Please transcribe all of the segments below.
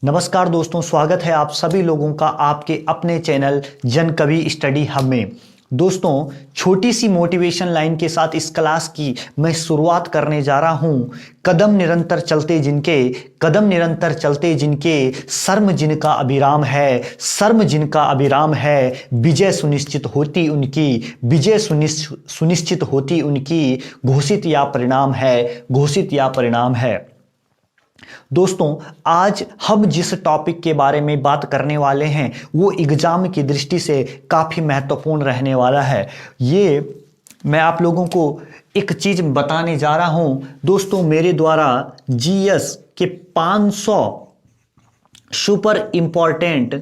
नमस्कार दोस्तों, स्वागत है आप सभी लोगों का आपके अपने चैनल जन कवि स्टडी हब में। दोस्तों, छोटी सी मोटिवेशन लाइन के साथ इस क्लास की मैं शुरुआत करने जा रहा हूं। कदम निरंतर चलते जिनके शर्म जिनका अभिराम है, शर्म जिनका अभिराम है, विजय सुनिश्चित होती उनकी घोषित या परिणाम है। दोस्तों, आज हम जिस टॉपिक के बारे में बात करने वाले हैं वो एग्जाम की दृष्टि से काफ़ी महत्वपूर्ण रहने वाला है। ये मैं आप लोगों को एक चीज़ बताने जा रहा हूं। दोस्तों, मेरे द्वारा जीएस के 500 सुपर इम्पॉर्टेंट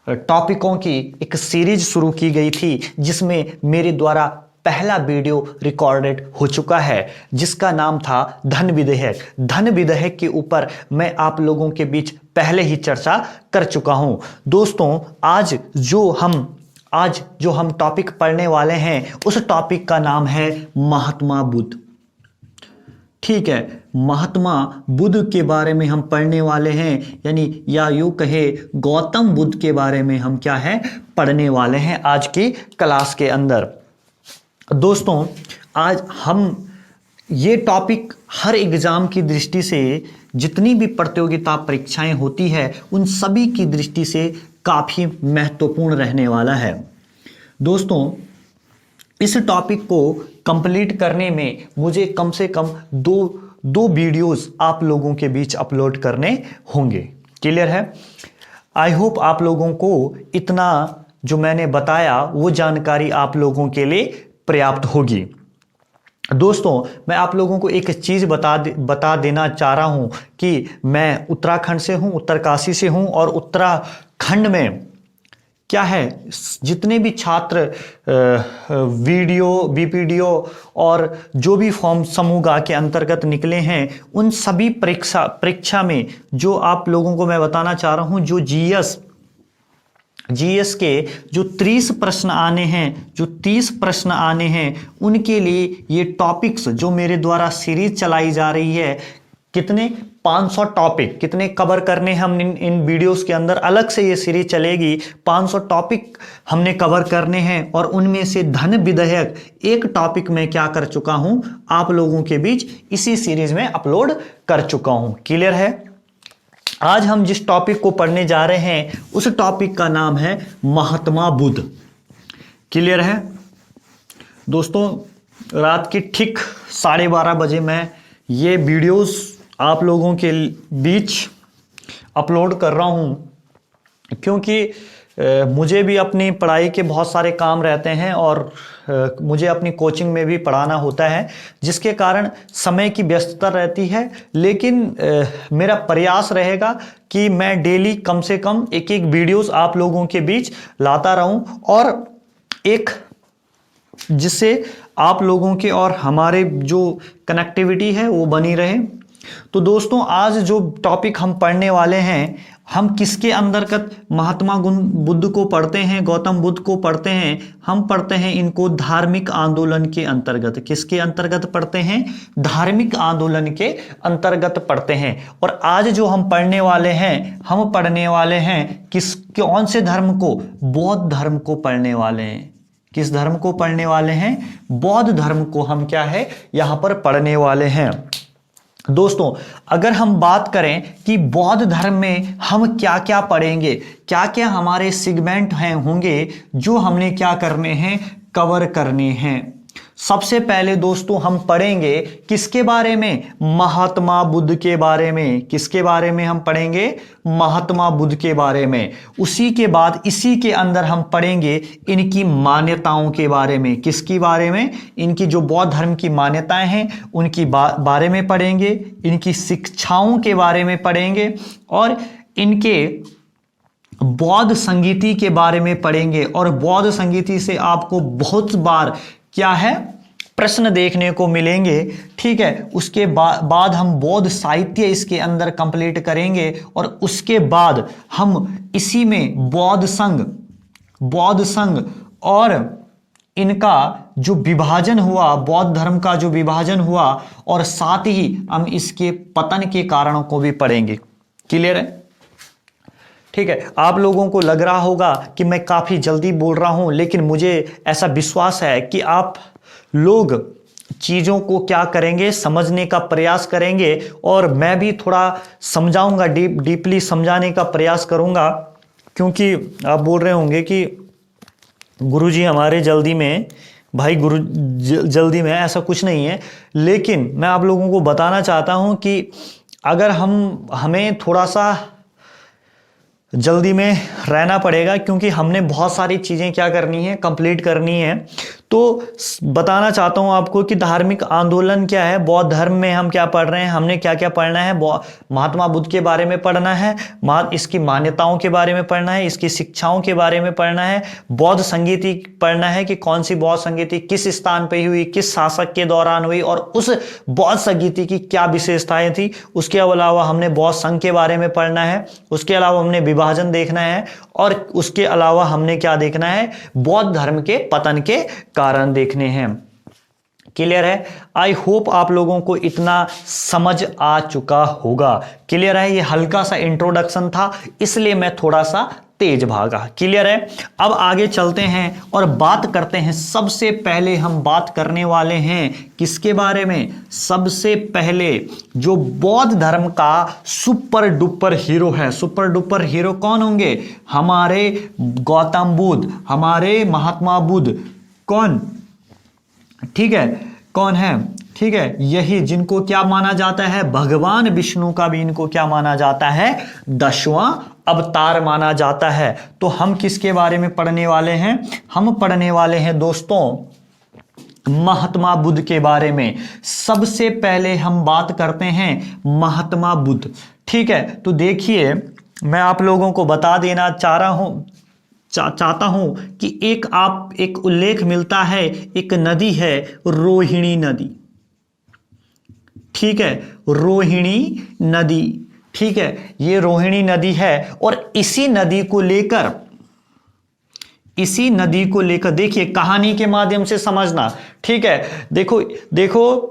टॉपिकों की एक सीरीज शुरू की गई थी, जिसमें मेरे द्वारा पहला वीडियो रिकॉर्डेड हो चुका है, जिसका नाम था धन विधेयक के ऊपर मैं आप लोगों के बीच पहले ही चर्चा कर चुका हूं। दोस्तों, आज जो हम टॉपिक पढ़ने वाले हैं उस टॉपिक का नाम है महात्मा बुद्ध। ठीक है, महात्मा बुद्ध के बारे में हम पढ़ने वाले हैं, यानी या यूं कहे गौतम बुद्ध के बारे में हम क्या है पढ़ने वाले हैं आज की क्लास के अंदर। दोस्तों, आज हम ये टॉपिक हर एग्जाम की दृष्टि से, जितनी भी प्रतियोगिता परीक्षाएं होती है उन सभी की दृष्टि से काफ़ी महत्वपूर्ण रहने वाला है। दोस्तों, इस टॉपिक को कंप्लीट करने में मुझे कम से कम दो वीडियोस आप लोगों के बीच अपलोड करने होंगे। क्लियर है? आई होप आप लोगों को इतना जो मैंने बताया वो जानकारी आप लोगों के लिए पर्याप्त होगी। दोस्तों, मैं आप लोगों को एक चीज़ बता देना चाह रहा हूं कि मैं उत्तराखंड से हूं, उत्तरकाशी से हूं, और उत्तराखंड में क्या है, जितने भी छात्र बीपीडीओ और जो भी फॉर्म समूह के अंतर्गत निकले हैं उन सभी परीक्षा में जो आप लोगों को मैं बताना चाह रहा हूं, जो जीएस के जो 30 प्रश्न आने हैं उनके लिए ये टॉपिक्स जो मेरे द्वारा सीरीज चलाई जा रही है, कितने 500 टॉपिक कितने कवर करने हम इन वीडियोस के अंदर, अलग से ये सीरीज चलेगी। 500 टॉपिक हमने कवर करने हैं और उनमें से धन विधेयक एक टॉपिक में क्या कर चुका हूं, आप लोगों के बीच इसी सीरीज में अपलोड कर चुका हूं। क्लियर है? आज हम जिस टॉपिक को पढ़ने जा रहे हैं उस टॉपिक का नाम है महात्मा बुद्ध। क्लियर है? दोस्तों, रात की ठीक 12:30 बजे मैं ये वीडियोस आप लोगों के बीच अपलोड कर रहा हूं, क्योंकि मुझे भी अपनी पढ़ाई के बहुत सारे काम रहते हैं और मुझे अपनी कोचिंग में भी पढ़ाना होता है, जिसके कारण समय की व्यस्तता रहती है। लेकिन मेरा प्रयास रहेगा कि मैं डेली कम से कम एक वीडियोस आप लोगों के बीच लाता रहूं, और एक जिससे आप लोगों के और हमारे जो कनेक्टिविटी है वो बनी रहे। तो दोस्तों, आज जो टॉपिक हम पढ़ने वाले हैं, हम किसके अंतर्गत महात्मा बुद्ध को पढ़ते हैं, गौतम बुद्ध को पढ़ते हैं? हम पढ़ते हैं इनको धार्मिक आंदोलन के अंतर्गत। किसके अंतर्गत पढ़ते हैं? धार्मिक आंदोलन के अंतर्गत पढ़ते हैं। और आज जो हम पढ़ने वाले हैं कौन से धर्म को? बौद्ध धर्म को पढ़ने वाले हैं। किस धर्म को पढ़ने वाले हैं? बौद्ध धर्म को हम क्या है यहां पर पढ़ने वाले हैं। दोस्तों, अगर हम बात करें कि बौद्ध धर्म में हम क्या क्या पढ़ेंगे, क्या क्या हमारे सेगमेंट होंगे जो हमने क्या करने हैं, कवर करने हैं। सबसे पहले दोस्तों हम पढ़ेंगे किसके बारे में? महात्मा बुद्ध के बारे में। किसके बारे में हम पढ़ेंगे? महात्मा बुद्ध के बारे में। उसी के बाद इसी के अंदर हम पढ़ेंगे इनकी मान्यताओं के बारे में। किसकी बारे में? इनकी जो बौद्ध धर्म की मान्यताएं हैं उनकी बारे में पढ़ेंगे, इनकी शिक्षाओं के बारे में पढ़ेंगे, और इनके बौद्ध संगीति के बारे में पढ़ेंगे। और बौद्ध संगीति से आपको बहुत बार क्या है प्रश्न देखने को मिलेंगे। ठीक है, उसके बाद हम बौद्ध साहित्य इसके अंदर कंप्लीट करेंगे, और उसके बाद हम इसी में बौद्ध संघ और इनका जो विभाजन हुआ, बौद्ध धर्म का जो विभाजन हुआ, और साथ ही हम इसके पतन के कारणों को भी पढ़ेंगे। क्लियर है? ठीक है, आप लोगों को लग रहा होगा कि मैं काफी जल्दी बोल रहा हूं, लेकिन मुझे ऐसा विश्वास है कि आप लोग चीजों को क्या करेंगे, समझने का प्रयास करेंगे, और मैं भी थोड़ा समझाऊंगा, डीपली समझाने का प्रयास करूंगा। क्योंकि आप बोल रहे होंगे कि गुरुजी हमारे जल्दी में, भाई गुरु जल्दी में ऐसा कुछ नहीं है, लेकिन मैं आप लोगों को बताना चाहता हूं कि अगर हमें थोड़ा सा जल्दी में रहना पड़ेगा, क्योंकि हमने बहुत सारी चीज़ें क्या करनी है, कंप्लीट करनी है। तो बताना चाहता हूं आपको कि धार्मिक आंदोलन क्या है, बौद्ध धर्म में हम क्या पढ़ रहे हैं, हमने क्या क्या पढ़ना है। महात्मा बुद्ध के बारे में पढ़ना है, इसकी मान्यताओं के बारे में पढ़ना है, इसकी शिक्षाओं के बारे में पढ़ना है, बौद्ध संगीति पढ़ना है कि कौन सी बौद्ध संगीति किस स्थान पर हुई, किस शासक के दौरान हुई, और उस बौद्ध संगीति की क्या विशेषताएं थी। उसके अलावा हमने बौद्ध संघ के बारे में पढ़ना है, उसके अलावा हमने विभाजन देखना है, और उसके अलावा हमने क्या देखना है, बौद्ध धर्म के पतन के कारण देखने हैं। क्लियर है? आई होप आप लोगों को इतना समझ आ चुका होगा। क्लियर है? ये हल्का सा इंट्रोडक्शन था, इसलिए मैं थोड़ा सा तेज भागा। क्लियर है? अब आगे चलते हैं और बात करते हैं। सबसे पहले हम बात करने वाले हैं किसके बारे में? सबसे पहले जो बौद्ध धर्म का सुपर डुपर हीरो है। सुपर डुपर हीरो कौन होंगे? हमारे गौतम बुद्ध, हमारे महात्मा बुद्ध। कौन? ठीक है, कौन है? ठीक है, यही जिनको क्या माना जाता है, भगवान विष्णु का भी इनको क्या माना जाता है, 10वां अवतार माना जाता है। तो हम किसके बारे में पढ़ने वाले हैं? हम पढ़ने वाले हैं दोस्तों महात्मा बुद्ध के बारे में। सबसे पहले हम बात करते हैं महात्मा बुद्ध। ठीक है, तो देखिए मैं आप लोगों को बता देना चाहता हूं कि एक उल्लेख मिलता है, एक नदी है रोहिणी नदी। ठीक है, रोहिणी नदी। ठीक है, ये रोहिणी नदी है, और इसी नदी को लेकर देखिए, कहानी के माध्यम से समझना। ठीक है, देखो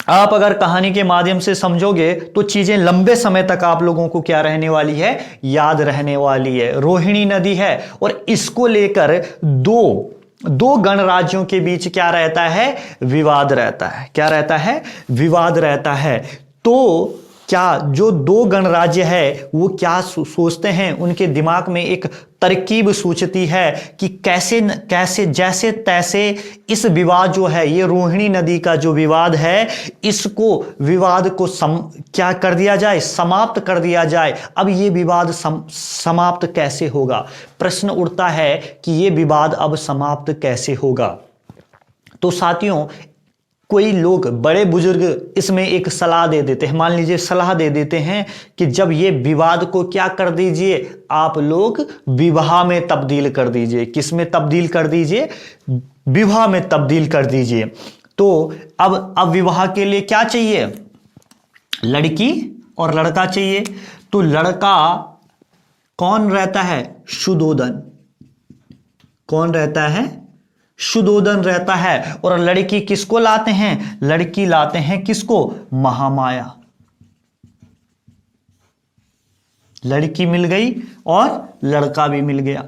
आप अगर कहानी के माध्यम से समझोगे तो चीजें लंबे समय तक आप लोगों को क्या रहने वाली है, याद रहने वाली है। रोहिणी नदी है, और इसको लेकर दो गणराज्यों के बीच क्या रहता है, विवाद रहता है। क्या रहता है? विवाद रहता है। तो क्या जो दो गणराज्य है वो क्या सोचते हैं, उनके दिमाग में एक तरकीब सूझती है कि कैसे जैसे तैसे इस विवाद जो है, ये रोहिणी नदी का जो विवाद है, इसको विवाद को क्या कर दिया जाए, समाप्त कर दिया जाए। अब ये विवाद समाप्त कैसे होगा? प्रश्न उठता है कि ये विवाद अब समाप्त कैसे होगा। तो साथियों, कोई लोग बड़े बुजुर्ग इसमें एक सलाह दे देते हैं, मान लीजिए सलाह दे देते हैं कि जब ये विवाद को क्या कर दीजिए, आप लोग विवाह में तब्दील कर दीजिए। किस में तब्दील कर दीजिए? विवाह में तब्दील कर दीजिए। तो अब विवाह के लिए क्या चाहिए? लड़की और लड़का चाहिए। तो लड़का कौन रहता है? शुद्धोदन। कौन रहता है? शुद्धोदन रहता है। और लड़की किसको लाते हैं? लड़की लाते हैं किसको? महामाया। लड़की मिल गई और लड़का भी मिल गया।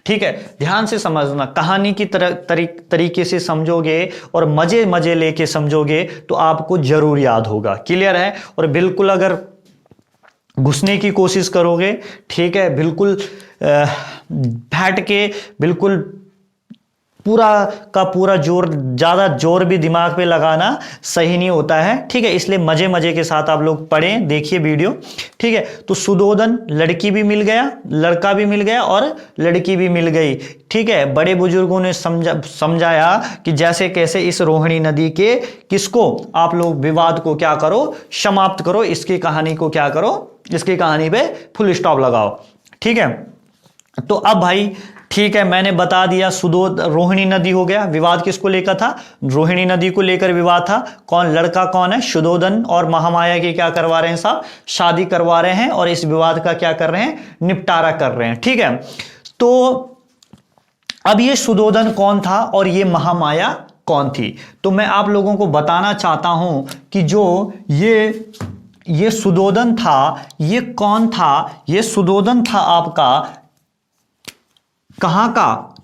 ठीक है, ध्यान से समझना, कहानी की तरीके से समझोगे और मजे लेके समझोगे तो आपको जरूर याद होगा। क्लियर है? और बिल्कुल अगर घुसने की कोशिश करोगे, ठीक है, बिल्कुल बैठ के बिल्कुल पूरा का पूरा ज्यादा जोर भी दिमाग पे लगाना सही नहीं होता है। ठीक है, इसलिए मजे के साथ आप लोग पढ़ें, देखिए वीडियो। ठीक है, तो शुद्धोदन, लड़की भी मिल गया, लड़का भी मिल गया और लड़की भी मिल गई। ठीक है, बड़े बुजुर्गों ने समझाया कि जैसे कैसे इस रोहिणी नदी के किसको आप लोग विवाद को क्या करो, समाप्त करो, इसकी कहानी को क्या करो, इसकी कहानी पे फुल स्टॉप लगाओ। ठीक है, तो अब भाई ठीक है, मैंने बता दिया, रोहिणी नदी हो गया। विवाद किसको लेकर था? रोहिणी नदी को लेकर विवाद था। कौन? लड़का कौन है? शुद्धोदन और महामाया की क्या करवा रहे हैं साहब? शादी करवा रहे हैं, और इस विवाद का क्या कर रहे हैं? निपटारा कर रहे हैं। ठीक है, तो अब ये शुद्धोदन कौन था और ये महामाया कौन थी? तो मैं आप लोगों को बताना चाहता हूं कि जो ये ये सुदोधन था, ये कौन था? ये सुदोधन था आपका कहां का?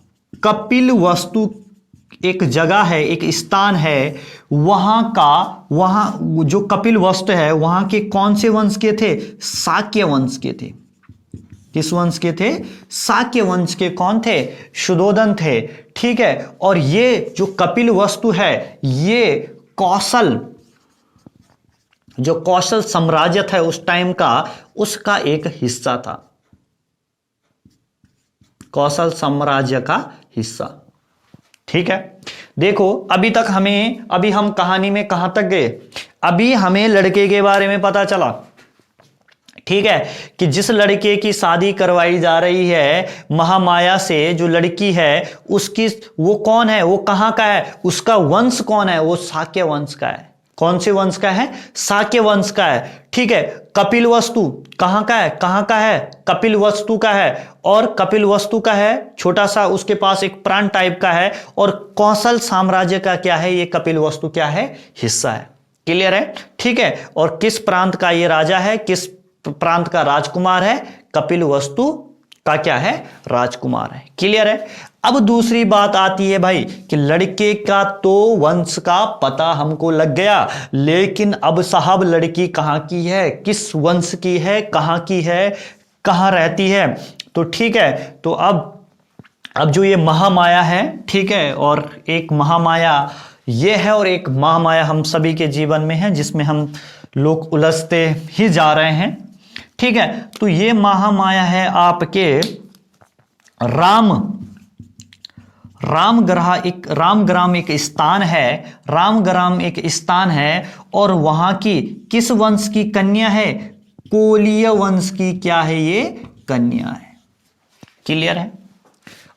कपिल वस्तु एक जगह है, एक स्थान है वहां का। वहां जो कपिल वस्तु है वहां के कौन से वंश के थे? शाक्य वंश के थे। किस वंश के थे? शाक्य वंश के। कौन थे? सुदोधन थे। ठीक है, और ये जो कपिल वस्तु है ये कौशल, जो कौशल साम्राज्य था उस टाइम का, उसका एक हिस्सा था। कौशल साम्राज्य का हिस्सा। ठीक है, देखो अभी तक अभी हम कहानी में कहां तक गए? अभी हमें लड़के के बारे में पता चला, ठीक है, कि जिस लड़के की शादी करवाई जा रही है महामाया से, जो लड़की है उसकी, वो कौन है? वो कहां का है? उसका वंश कौन है? वो शाक्य वंश का है। कौन से वंश का है? शाक्य वंश का है। ठीक है, कपिल वस्तु कहां का है? कहां का है? कपिल वस्तु का है। और कपिल वस्तु का है छोटा सा, उसके पास एक प्राण टाइप का है। और कौशल साम्राज्य का क्या है? ये कपिल वस्तु क्या है? हिस्सा है। क्लियर है? ठीक है, और किस प्रांत का ये राजा है? किस प्रांत का राजकुमार है? कपिल वस्तु का क्या है? राजकुमार है। क्लियर है? अब दूसरी बात आती है भाई कि लड़के का तो वंश का पता हमको लग गया, लेकिन अब साहब लड़की कहां की है? किस वंश की है? कहां की है? कहां रहती है? तो ठीक है, तो अब जो ये महामाया है, ठीक है, और एक महामाया ये है और एक महामाया हम सभी के जीवन में है, जिसमें हम लोग उलझते ही जा रहे हैं। ठीक है, तो ये महामाया है आपके रामग्राम एक स्थान है। रामग्राम एक स्थान है और वहां की किस वंश की कन्या है? कोलीय वंश की क्या है? ये कन्या है। क्लियर है?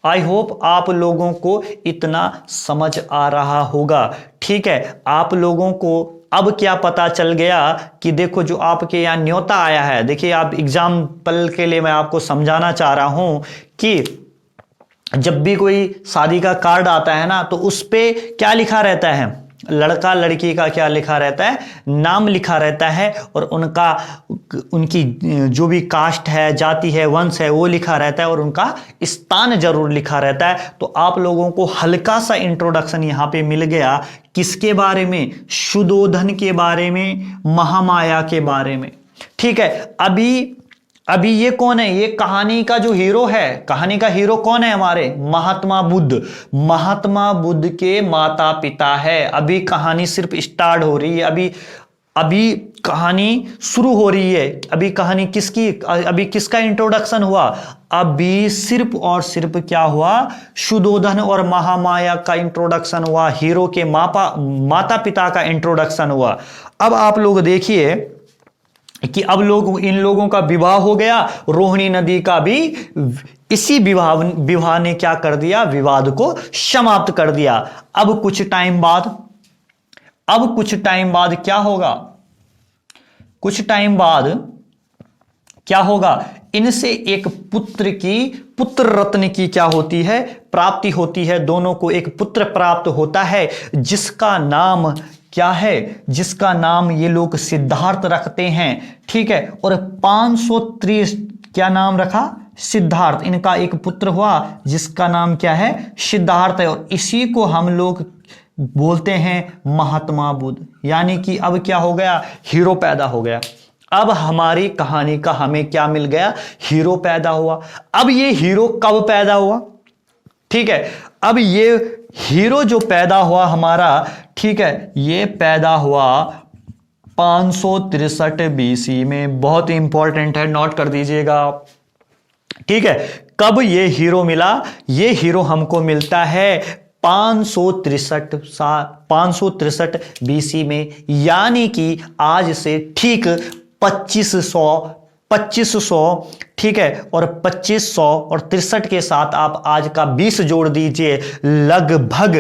आई होप आप लोगों को इतना समझ आ रहा होगा। ठीक है, आप लोगों को अब क्या पता चल गया कि देखो जो आपके यहाँ न्योता आया है, देखिए आप एग्जाम्पल के लिए मैं आपको समझाना चाह रहा हूं कि जब भी कोई शादी का कार्ड आता है ना, तो उस पे क्या लिखा रहता है? लड़का लड़की का क्या लिखा रहता है? नाम लिखा रहता है, और उनकी जो भी कास्ट है, जाति है, वंश है, वो लिखा रहता है, और उनका स्थान जरूर लिखा रहता है। तो आप लोगों को हल्का सा इंट्रोडक्शन यहाँ पे मिल गया। किसके बारे में? सुदोधन के बारे में, महामाया के बारे में। ठीक है, अभी ये कौन है? ये कहानी का जो हीरो है, कहानी का हीरो कौन है हमारे? महात्मा बुद्ध। महात्मा बुद्ध के माता पिता है। अभी कहानी सिर्फ स्टार्ट हो रही है, अभी कहानी शुरू हो रही है। अभी कहानी किसकी? अभी किसका इंट्रोडक्शन हुआ? अभी सिर्फ और सिर्फ क्या हुआ? सुदोधन और महामाया का इंट्रोडक्शन हुआ। हीरो के माता पिता का इंट्रोडक्शन हुआ। अब आप लोग देखिए कि अब इन लोगों का विवाह हो गया। रोहिणी नदी का भी इसी विवाह ने क्या कर दिया? विवाद को समाप्त कर दिया। अब कुछ टाइम बाद क्या होगा? कुछ टाइम बाद क्या होगा? इनसे एक पुत्र रत्न की क्या होती है? प्राप्ति होती है। दोनों को एक पुत्र प्राप्त होता है, जिसका नाम क्या है? जिसका नाम ये लोग सिद्धार्थ रखते हैं। ठीक है, और 530 क्या नाम रखा? सिद्धार्थ। इनका एक पुत्र हुआ जिसका नाम क्या है? सिद्धार्थ है, और इसी को हम लोग बोलते हैं महात्मा बुद्ध। यानी कि अब क्या हो गया? हीरो पैदा हो गया। अब हमारी कहानी का हमें क्या मिल गया? हीरो पैदा हुआ। अब ये हीरो कब पैदा हुआ? ठीक है, अब ये हीरो जो पैदा हुआ हमारा, ठीक है, ये पैदा हुआ 563 BC में। बहुत इंपॉर्टेंट है, नोट कर दीजिएगा। ठीक है, कब ये हीरो मिला? ये हीरो हमको मिलता है 563 BC में, यानी कि आज से ठीक 2500, ठीक है, और 2500 और 63 के साथ आप आज का 20 जोड़ दीजिए, लगभग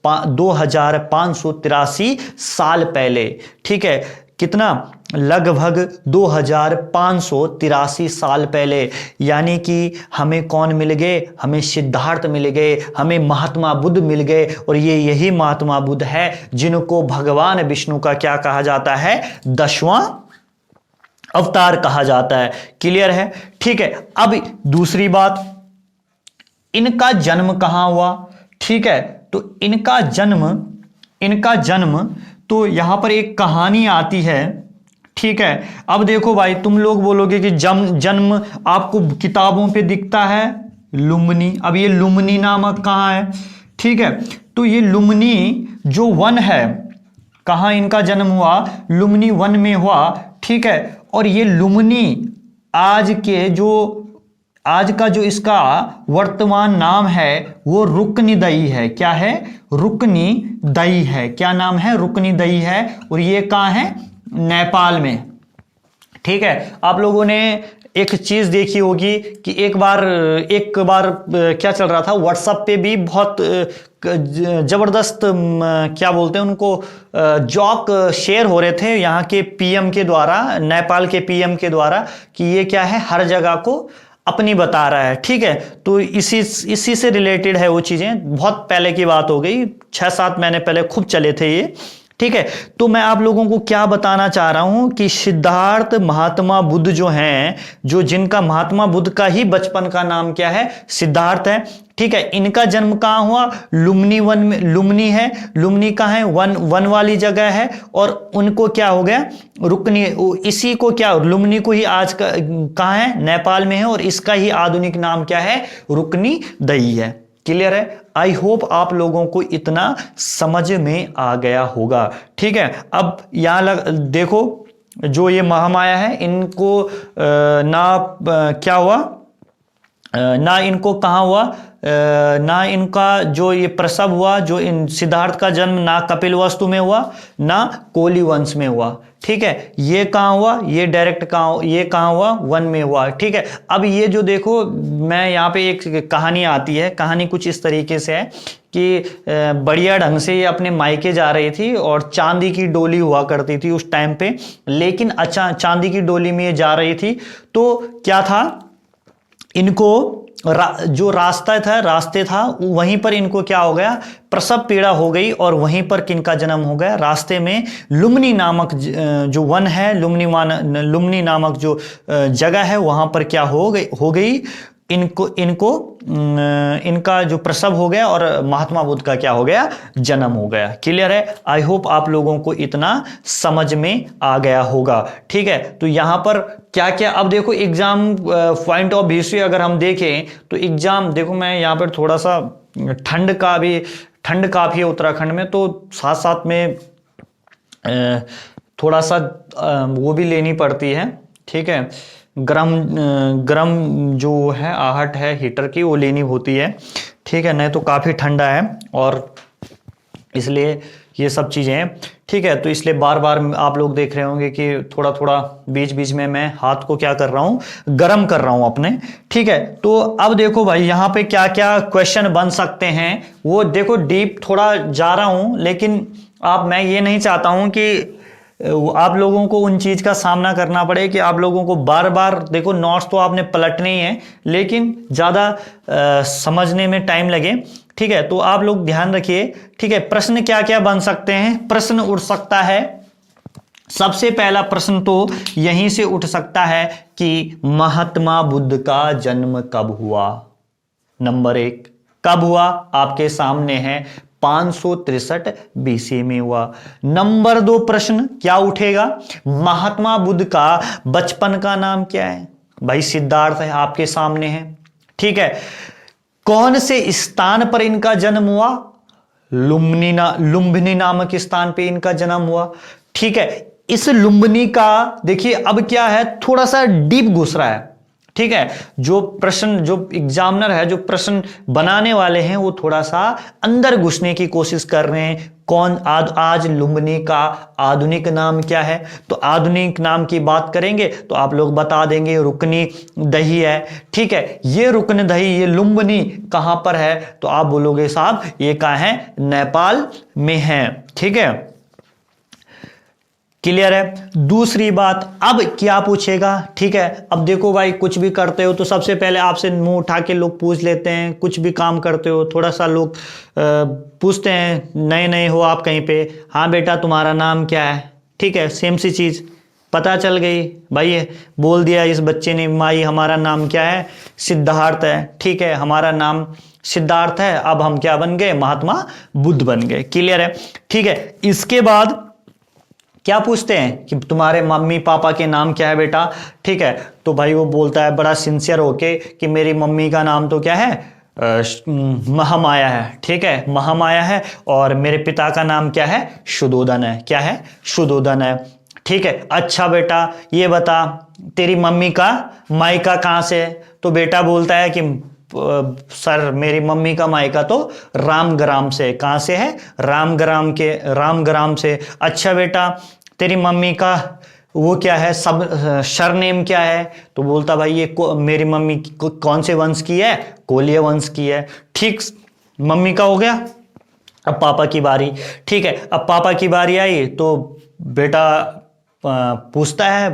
2583 साल पहले। ठीक है, कितना, लगभग 2583 साल पहले। यानी कि हमें कौन मिल गए, हमें सिद्धार्थ मिल गए, हमें महात्मा बुद्ध मिल गए। और ये यही महात्मा बुद्ध है जिनको भगवान विष्णु का क्या कहा जाता है, 10वां अवतार कहा जाता है। क्लियर है? ठीक है। अब दूसरी बात, इनका जन्म कहां हुआ? ठीक है, तो इनका जन्म तो यहां पर एक कहानी आती है। ठीक है, अब देखो भाई, तुम लोग बोलोगे कि जन्म आपको किताबों पे दिखता है लुम्बिनी। अब ये लुम्बिनी नामक कहाँ है? ठीक है, तो ये लुम्बिनी जो वन है, कहाँ इनका जन्म हुआ? लुम्बिनी वन में हुआ। ठीक है, और ये लुम्बिनी आज का जो इसका वर्तमान नाम है वो रुकनीदई है। क्या है? रुकनीदई है। क्या नाम है? रुकनीदई है। और ये कहाँ है? नेपाल में। ठीक है, आप लोगों ने एक चीज देखी होगी कि एक बार क्या चल रहा था व्हाट्सएप पे भी, बहुत जबरदस्त क्या बोलते हैं उनको, जॉक शेयर हो रहे थे यहाँ के पीएम के द्वारा, नेपाल के पीएम के द्वारा, कि ये क्या है, हर जगह को अपनी बता रहा है। ठीक है, तो इसी से रिलेटेड है वो चीजें। बहुत पहले की बात हो गई, 6-7 महीने पहले खूब चले थे ये। ठीक है, तो मैं आप लोगों को क्या बताना चाह रहा हूं कि सिद्धार्थ महात्मा बुद्ध जो हैं, जिनका महात्मा बुद्ध का ही बचपन का नाम क्या है? सिद्धार्थ है। ठीक है, इनका जन्म कहां हुआ? लुम्बिनी वन में। लुम्बिनी है, लुम्बिनी कहां है? वन वाली जगह है। और उनको क्या हो गया? रुकनी, इसी को क्या, लुम्बिनी को ही आज का कहां है? नेपाल में है। और इसका ही आधुनिक नाम क्या है? रुकनीदई है। क्लियर है? आई होप आप लोगों को इतना समझ में आ गया होगा। ठीक है, अब यहां देखो, जो ये महामाया है, इनको क्या हुआ, ना इनको कहां हुआ, ना इनका जो ये प्रसव हुआ, जो इन सिद्धार्थ का जन्म ना कपिलवस्तु में हुआ, ना कोली वंश में हुआ। ठीक है, ये कहां हुआ? ये डायरेक्ट ये कहां हुआ? वन में हुआ। ठीक है, अब ये जो देखो, मैं यहाँ पे एक कहानी आती है। कहानी कुछ इस तरीके से है कि बढ़िया ढंग से ये अपने मायके जा रही थी और चांदी की डोली हुआ करती थी उस टाइम पे। लेकिन अच्छा, चांदी की डोली में ये जा रही थी तो क्या था, इनको जो रास्ते था वहीं पर इनको क्या हो गया? प्रसव पीड़ा हो गई। और वहीं पर किनका जन्म हो गया? रास्ते में लुम्बिनी नामक जो वन है, लुम्बिनी नामक जो जगह है, वहां पर क्या हो गई, इनका जो प्रसव हो गया और महात्मा बुद्ध का क्या हो गया? जन्म हो गया। क्लियर है? आई होप आप लोगों को इतना समझ में आ गया होगा। ठीक है, तो यहां पर क्या क्या, अब देखो एग्जाम पॉइंट ऑफ व्यू से अगर हम देखें तो एग्जाम देखो, मैं यहां पर थोड़ा सा ठंड काफी है उत्तराखंड में, तो साथ साथ में थोड़ा सा वो भी लेनी पड़ती है। ठीक है, गरम जो है आहट है हीटर की, वो लेनी होती है। ठीक है, नहीं तो काफ़ी ठंडा है और इसलिए ये सब चीज़ें हैं। ठीक है, तो इसलिए बार बार आप लोग देख रहे होंगे कि थोड़ा थोड़ा बीच बीच में मैं हाथ को क्या कर रहा हूँ, गर्म कर रहा हूँ अपने। ठीक है, तो अब देखो भाई, यहाँ पे क्या क्या क्वेश्चन बन सकते हैं वो देखो, डीप थोड़ा जा रहा हूँ, लेकिन मैं ये नहीं चाहता हूँ कि आप लोगों को उन चीज का सामना करना पड़े कि आप लोगों को बार बार देखो, नोट्स तो आपने पलटने ही है, लेकिन ज़्यादा समझने में टाइम लगे। ठीक है, तो आप लोग ध्यान रखिए। ठीक है, प्रश्न क्या क्या बन सकते हैं? प्रश्न उठ सकता है, सबसे पहला प्रश्न तो यहीं से उठ सकता है कि महात्मा बुद्ध का जन्म कब हुआ? नंबर 1 कब हुआ? आपके सामने है, 563 बीसी में हुआ। नंबर 2 प्रश्न क्या उठेगा? महात्मा बुद्ध का बचपन का नाम क्या है? भाई सिद्धार्थ है, आपके सामने है। ठीक है, कौन से स्थान पर इनका जन्म हुआ? लुम्बिनी नामक स्थान पे इनका जन्म हुआ। ठीक है, इस लुम्बिनी का देखिए अब क्या है, थोड़ा सा डीप घुस रहा है। ठीक है, जो एग्जामिनर है, जो प्रश्न बनाने वाले हैं, वो थोड़ा सा अंदर घुसने की कोशिश कर रहे हैं। कौन आज लुम्बिनी का आधुनिक नाम क्या है? तो आधुनिक नाम की बात करेंगे तो आप लोग बता देंगे रुकनीदई है। ठीक है, ये रुकनीदई, ये लुम्बिनी कहां पर है? तो आप बोलोगे साहब ये कहां है? नेपाल में है। ठीक है, क्लियर है। दूसरी बात, अब क्या पूछेगा, ठीक है। अब देखो भाई, कुछ भी करते हो तो सबसे पहले आपसे मुंह उठा के लोग पूछ लेते हैं। कुछ भी काम करते हो थोड़ा सा लोग पूछते हैं, नए नए हो आप कहीं पे, हाँ बेटा तुम्हारा नाम क्या है, ठीक है। सेम सी चीज़ पता चल गई भाई, बोल दिया इस बच्चे ने, माई हमारा नाम क्या है, सिद्धार्थ है, ठीक है, हमारा नाम सिद्धार्थ है। अब हम क्या बन गए, महात्मा बुद्ध बन गए। क्लियर है, ठीक है। इसके बाद क्या पूछते हैं कि तुम्हारे मम्मी पापा के नाम क्या है बेटा, ठीक है। तो भाई वो बोलता है बड़ा सिंसियर होके कि मेरी मम्मी का नाम तो क्या है, महामाया है, ठीक है, महामाया है। और मेरे पिता का नाम क्या है, शुद्धोदन है, क्या है, शुद्धोदन है, ठीक है। अच्छा बेटा ये बता तेरी मम्मी का मायका कहाँ से है। तो बेटा बोलता है कि सर मेरी मम्मी का मायका तो रामग्राम से। कहाँ से है, रामग्राम से। अच्छा बेटा तेरी मम्मी का वो क्या है, सब सरनेम क्या है। तो बोलता भाई ये मेरी मम्मी कौन से वंश की है, कोलिय वंश की है, ठीक। मम्मी का हो गया। अब पापा की बारी, ठीक है। अब पापा की बारी आई तो बेटा पूछता है,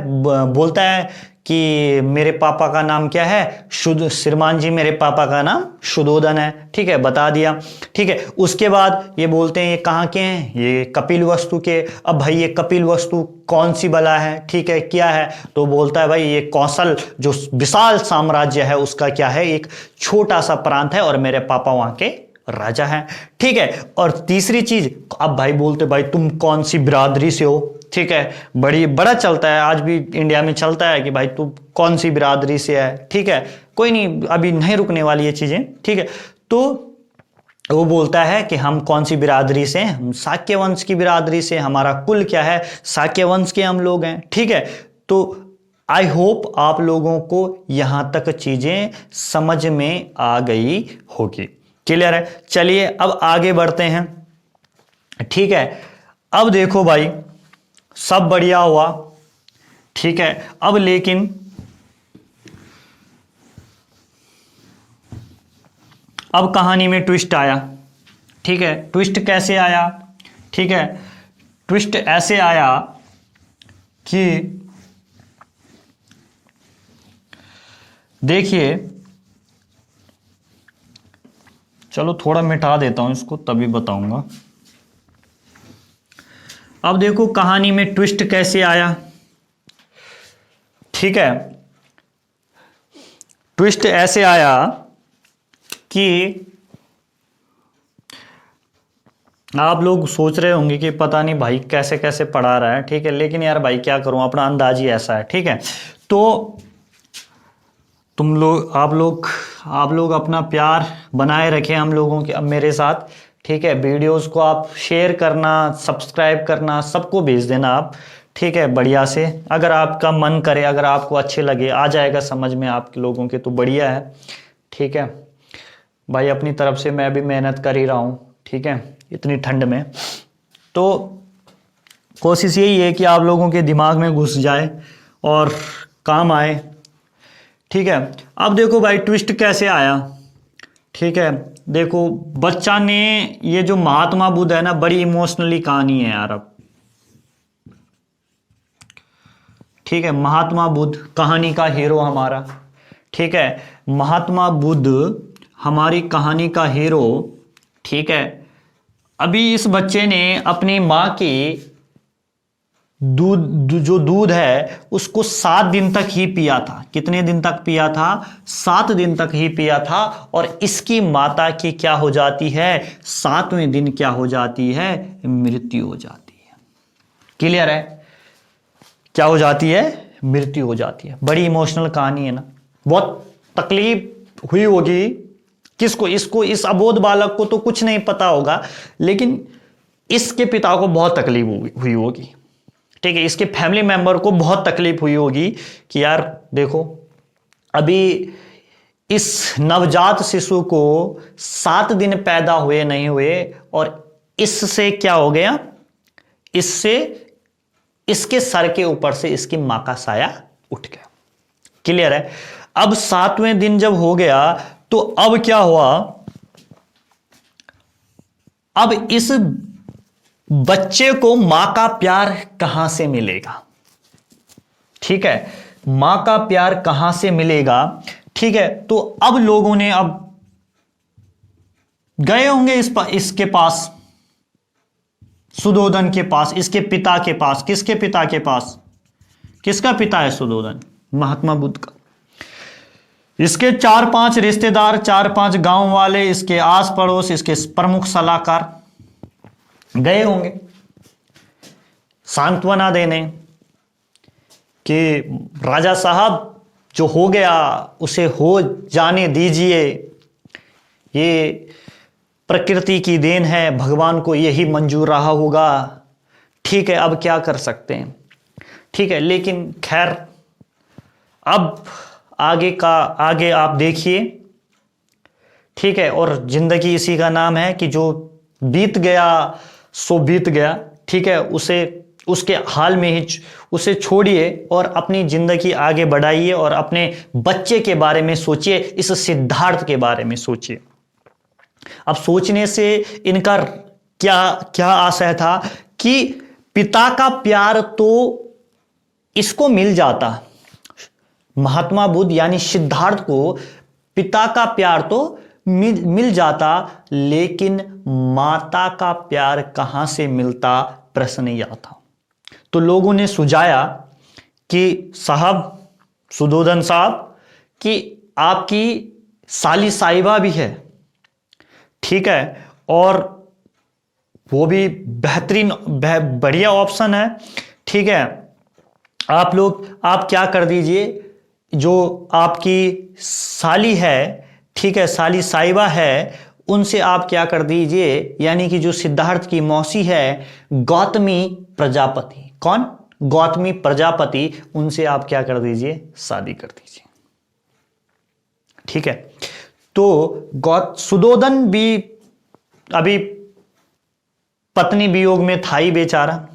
बोलता है कि मेरे पापा का नाम क्या है, शुद्ध, श्रीमान जी मेरे पापा का नाम शुद्धोदन है, ठीक है, बता दिया, ठीक है। उसके बाद ये बोलते हैं ये कहाँ के हैं, ये कपिल वस्तु के। अब भाई ये कपिल वस्तु कौन सी बला है, ठीक है, क्या है। तो बोलता है भाई ये कौशल जो विशाल साम्राज्य है उसका क्या है, एक छोटा सा प्रांत है और मेरे पापा वहां के राजा हैं, ठीक है। और तीसरी चीज, अब भाई बोलते भाई तुम कौन सी बिरादरी से हो, ठीक है। बड़ा चलता है आज भी इंडिया में चलता है कि भाई तू कौन सी बिरादरी से है, ठीक है। कोई नहीं, अभी नहीं रुकने वाली ये चीजें, ठीक है। तो वो बोलता है कि हम कौन सी बिरादरी से, हम शाक्य वंश की बिरादरी से, हमारा कुल क्या है, शाक्य वंश के हम लोग हैं, ठीक है। तो आई होप आप लोगों को यहां तक चीजें समझ में आ गई होगी। क्लियर है, चलिए अब आगे बढ़ते हैं, ठीक है। अब देखो भाई सब बढ़िया हुआ, ठीक है। अब लेकिन अब कहानी में ट्विस्ट आया, ठीक है। ट्विस्ट कैसे आया, ठीक है। ट्विस्ट ऐसे आया कि देखिए, चलो थोड़ा मिटा देता हूं इसको तभी बताऊंगा। अब देखो कहानी में ट्विस्ट कैसे आया, ठीक है। ट्विस्ट ऐसे आया कि आप लोग सोच रहे होंगे कि पता नहीं भाई कैसे कैसे पढ़ा रहा है, ठीक है। लेकिन यार भाई क्या करूं, अपना अंदाज ही ऐसा है, ठीक है। तो आप लोग अपना प्यार बनाए रखें हम लोगों के, अब मेरे साथ, ठीक है। वीडियोस को आप शेयर करना, सब्सक्राइब करना, सबको भेज देना आप, ठीक है, बढ़िया से। अगर आपका मन करे, अगर आपको अच्छे लगे, आ जाएगा समझ में आप लोगों के तो बढ़िया है, ठीक है भाई। अपनी तरफ से मैं भी मेहनत कर ही रहा हूँ, ठीक है, इतनी ठंड में। तो कोशिश यही है कि आप लोगों के दिमाग में घुस जाए और काम आए, ठीक है। अब देखो भाई ट्विस्ट कैसे आया, ठीक है। देखो बच्चा ने, ये जो महात्मा बुद्ध है ना, बड़ी इमोशनली कहानी है यार। अब ठीक है, महात्मा बुद्ध कहानी का हीरो हमारा, ठीक है। महात्मा बुद्ध हमारी कहानी का हीरो, ठीक है। अभी इस बच्चे ने अपनी माँ की दूध है उसको 7 दिन तक ही पिया था। कितने दिन तक पिया था, 7 दिन तक ही पिया था। और इसकी माता की क्या हो जाती है, 7वें दिन क्या हो जाती है, मृत्यु हो जाती है। क्लियर है, क्या हो जाती है, मृत्यु हो जाती है। बड़ी इमोशनल कहानी है ना, बहुत तकलीफ हुई होगी किसको, इसको, इस अबोध बालक को तो कुछ नहीं पता होगा, लेकिन इसके पिता को बहुत तकलीफ हुई होगी, ठीक है। इसके फैमिली मेंबर को बहुत तकलीफ हुई होगी कि यार देखो, अभी इस नवजात शिशु को 7 दिन पैदा हुए नहीं हुए और इससे क्या हो गया, इससे इसके सर के ऊपर से इसकी मां का साया उठ गया। क्लियर है। अब 7वें दिन जब हो गया तो अब क्या हुआ, अब इस बच्चे को मां का प्यार कहां से मिलेगा? ठीक है, मां का प्यार कहां से मिलेगा? ठीक है, तो अब लोगों ने अब गए होंगे इसके पास, सुदोधन के पास, इसके पिता के पास। किसके पिता के पास? किसका पिता है सुदोधन? महात्मा बुद्ध का। इसके 4-5 रिश्तेदार, 4-5 गांव वाले, इसके आस पड़ोस, इसके प्रमुख सलाहकार गए होंगे सांत्वना देने कि राजा साहब जो हो गया उसे हो जाने दीजिए, ये प्रकृति की देन है, भगवान को यही मंजूर रहा होगा। ठीक है, अब क्या कर सकते हैं? ठीक है, लेकिन खैर अब आगे आप देखिए। ठीक है, और जिंदगी इसी का नाम है कि जो बीत गया सो बीत गया। ठीक है, उसके हाल में ही उसे छोड़िए और अपनी जिंदगी आगे बढ़ाइए और अपने बच्चे के बारे में सोचिए, इस सिद्धार्थ के बारे में सोचिए। अब सोचने से इनका क्या आशय था कि पिता का प्यार तो इसको मिल जाता, महात्मा बुद्ध यानी सिद्धार्थ को पिता का प्यार तो मिल जाता, लेकिन माता का प्यार कहां से मिलता, प्रश्न यह था। तो लोगों ने सुझाया कि साहब, सुदोधन साहब, कि आपकी साली साहिबा भी है। ठीक है, और वो भी बेहतरीन बढ़िया ऑप्शन है। ठीक है, आप क्या कर दीजिए, जो आपकी साली है, ठीक है, साली साहिबा है, उनसे आप क्या कर दीजिए, यानी कि जो सिद्धार्थ की मौसी है गौतमी प्रजापति, कौन? गौतमी प्रजापति, उनसे आप क्या कर दीजिए, शादी कर दीजिए। ठीक है, तो सुदोधन भी अभी पत्नी वियोग में था ही बेचारा।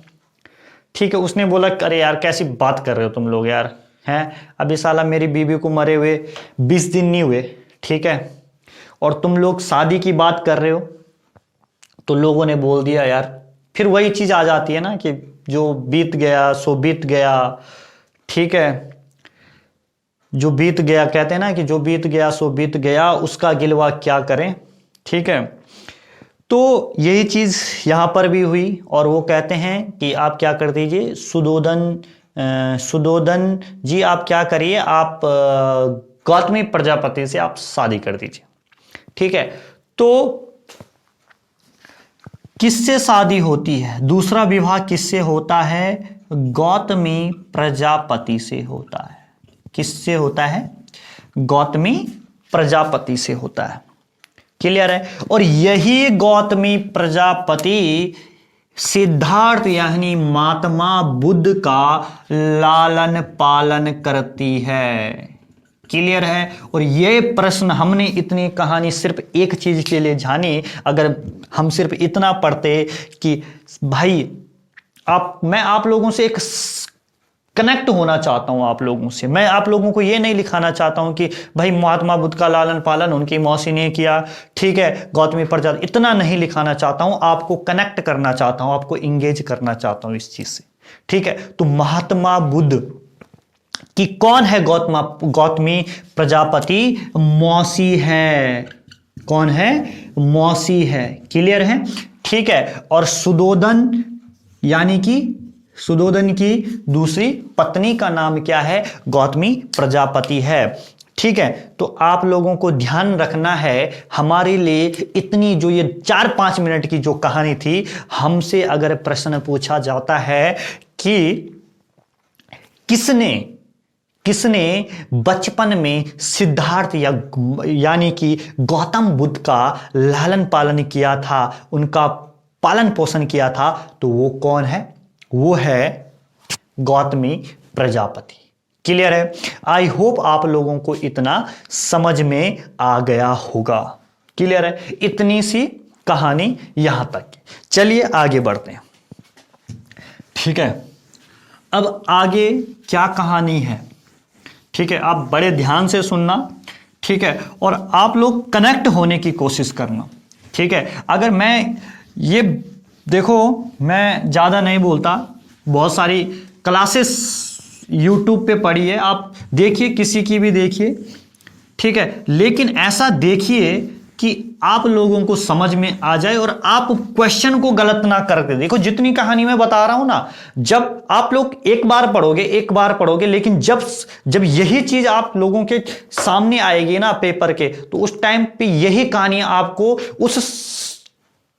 ठीक है, उसने बोला अरे यार कैसी बात कर रहे हो तुम लोग यार, हैं अभी साला मेरी बीवी को मरे हुए 20 दिन नहीं हुए। ठीक है, और तुम लोग शादी की बात कर रहे हो। तो लोगों ने बोल दिया यार, फिर वही चीज आ जाती है ना कि जो बीत गया सो बीत गया। ठीक है, जो बीत गया, कहते हैं ना कि जो बीत गया सो बीत गया, उसका गिलवा क्या करें। ठीक है, तो यही चीज यहां पर भी हुई और वो कहते हैं कि आप क्या कर दीजिए, सुदोधन जी आप क्या करिए, आप गौतमी प्रजापति से आप शादी कर दीजिए। ठीक है, तो किससे शादी होती है? दूसरा विवाह किससे होता है? गौतमी प्रजापति से होता है। किससे होता है? गौतमी प्रजापति से होता है। क्लियर है? और यही गौतमी प्रजापति सिद्धार्थ यानी महात्मा बुद्ध का लालन पालन करती है। क्लियर है? और ये प्रश्न हमने इतनी कहानी सिर्फ एक चीज के लिए जानी, अगर हम सिर्फ इतना पढ़ते कि भाई मैं आप लोगों से एक कनेक्ट होना चाहता हूं, आप लोगों से मैं आप लोगों को ये नहीं लिखाना चाहता हूं कि भाई महात्मा बुद्ध का लालन पालन उनकी मौसी ने किया। ठीक है, गौतमी प्रजापति, इतना नहीं लिखाना चाहता हूं, आपको कनेक्ट करना चाहता हूं, आपको इंगेज करना चाहता हूं इस चीज से। ठीक है, तो महात्मा बुद्ध कि कौन है गौतमी प्रजापति? मौसी है। कौन है? मौसी है। क्लियर है? ठीक है, और सुदोधन यानी कि सुदोधन की दूसरी पत्नी का नाम क्या है? गौतमी प्रजापति है। ठीक है, तो आप लोगों को ध्यान रखना है, हमारे लिए इतनी जो ये 4-5 मिनट की जो कहानी थी, हमसे अगर प्रश्न पूछा जाता है कि किसने बचपन में सिद्धार्थ यानी कि गौतम बुद्ध का लालन पालन किया था, उनका पालन पोषण किया था, तो वो कौन है? वो है गौतमी प्रजापति। क्लियर है? आई होप आप लोगों को इतना समझ में आ गया होगा। क्लियर है? इतनी सी कहानी यहां तक। चलिए आगे बढ़ते हैं। ठीक है, अब आगे क्या कहानी है? ठीक है, आप बड़े ध्यान से सुनना। ठीक है, और आप लोग कनेक्ट होने की कोशिश करना। ठीक है, अगर मैं ये देखो मैं ज़्यादा नहीं बोलता, बहुत सारी क्लासेस यूट्यूब पे पड़ी है, आप देखिए, किसी की भी देखिए, ठीक है, लेकिन ऐसा देखिए कि आप लोगों को समझ में आ जाए और आप क्वेश्चन को गलत ना करके देखो। जितनी कहानी मैं बता रहा हूं ना, जब आप लोग एक बार पढ़ोगे, लेकिन जब जब यही चीज आप लोगों के सामने आएगी ना पेपर के, तो उस टाइम पे यही कहानी आपको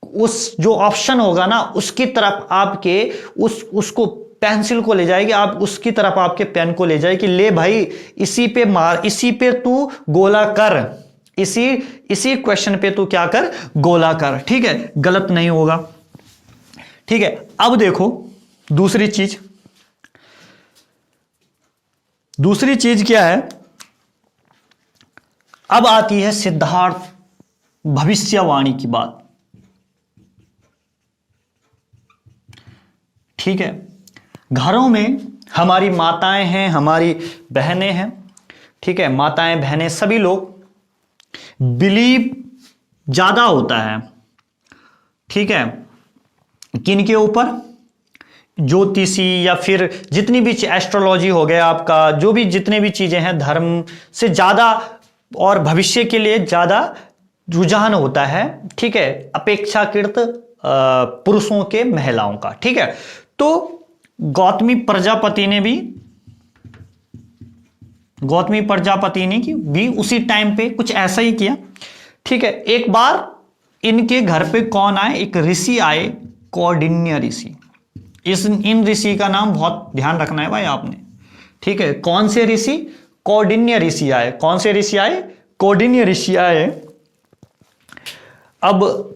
उस जो ऑप्शन होगा ना उसकी तरफ आपके उसको पेंसिल को ले जाएगी, आप उसकी तरफ आपके पेन को ले जाएगी, ले भाई इसी पे मार, इसी पे तू गोला कर, इसी क्वेश्चन पे तू क्या कर, गोला कर, ठीक है, गलत नहीं होगा, ठीक है। अब देखो दूसरी चीज क्या है, अब आती है सिद्धार्थ भविष्यवाणी की बात, ठीक है। घरों में हमारी माताएं हैं, हमारी बहनें हैं, ठीक है, माताएं बहनें सभी लोग बिलीव ज्यादा होता है, ठीक है, किन के ऊपर, ज्योतिषी या फिर जितनी भी एस्ट्रोलॉजी हो गया आपका, जो भी जितने भी चीजें हैं धर्म से ज्यादा और भविष्य के लिए ज्यादा रुझान होता है, ठीक है, अपेक्षाकृत पुरुषों के महिलाओं का, ठीक है। तो गौतमी प्रजापति ने भी उसी टाइम पे कुछ ऐसा ही किया, ठीक है। एक बार इनके घर पे कौन आए, एक ऋषि आए, कौंडिन्य ऋषि। इन ऋषि का नाम बहुत ध्यान रखना है भाई आपने, ठीक है। कौन से ऋषि, कौंडिन्य ऋषि आए। कौन से ऋषि आए, कौंडिन्य ऋषि आए। अब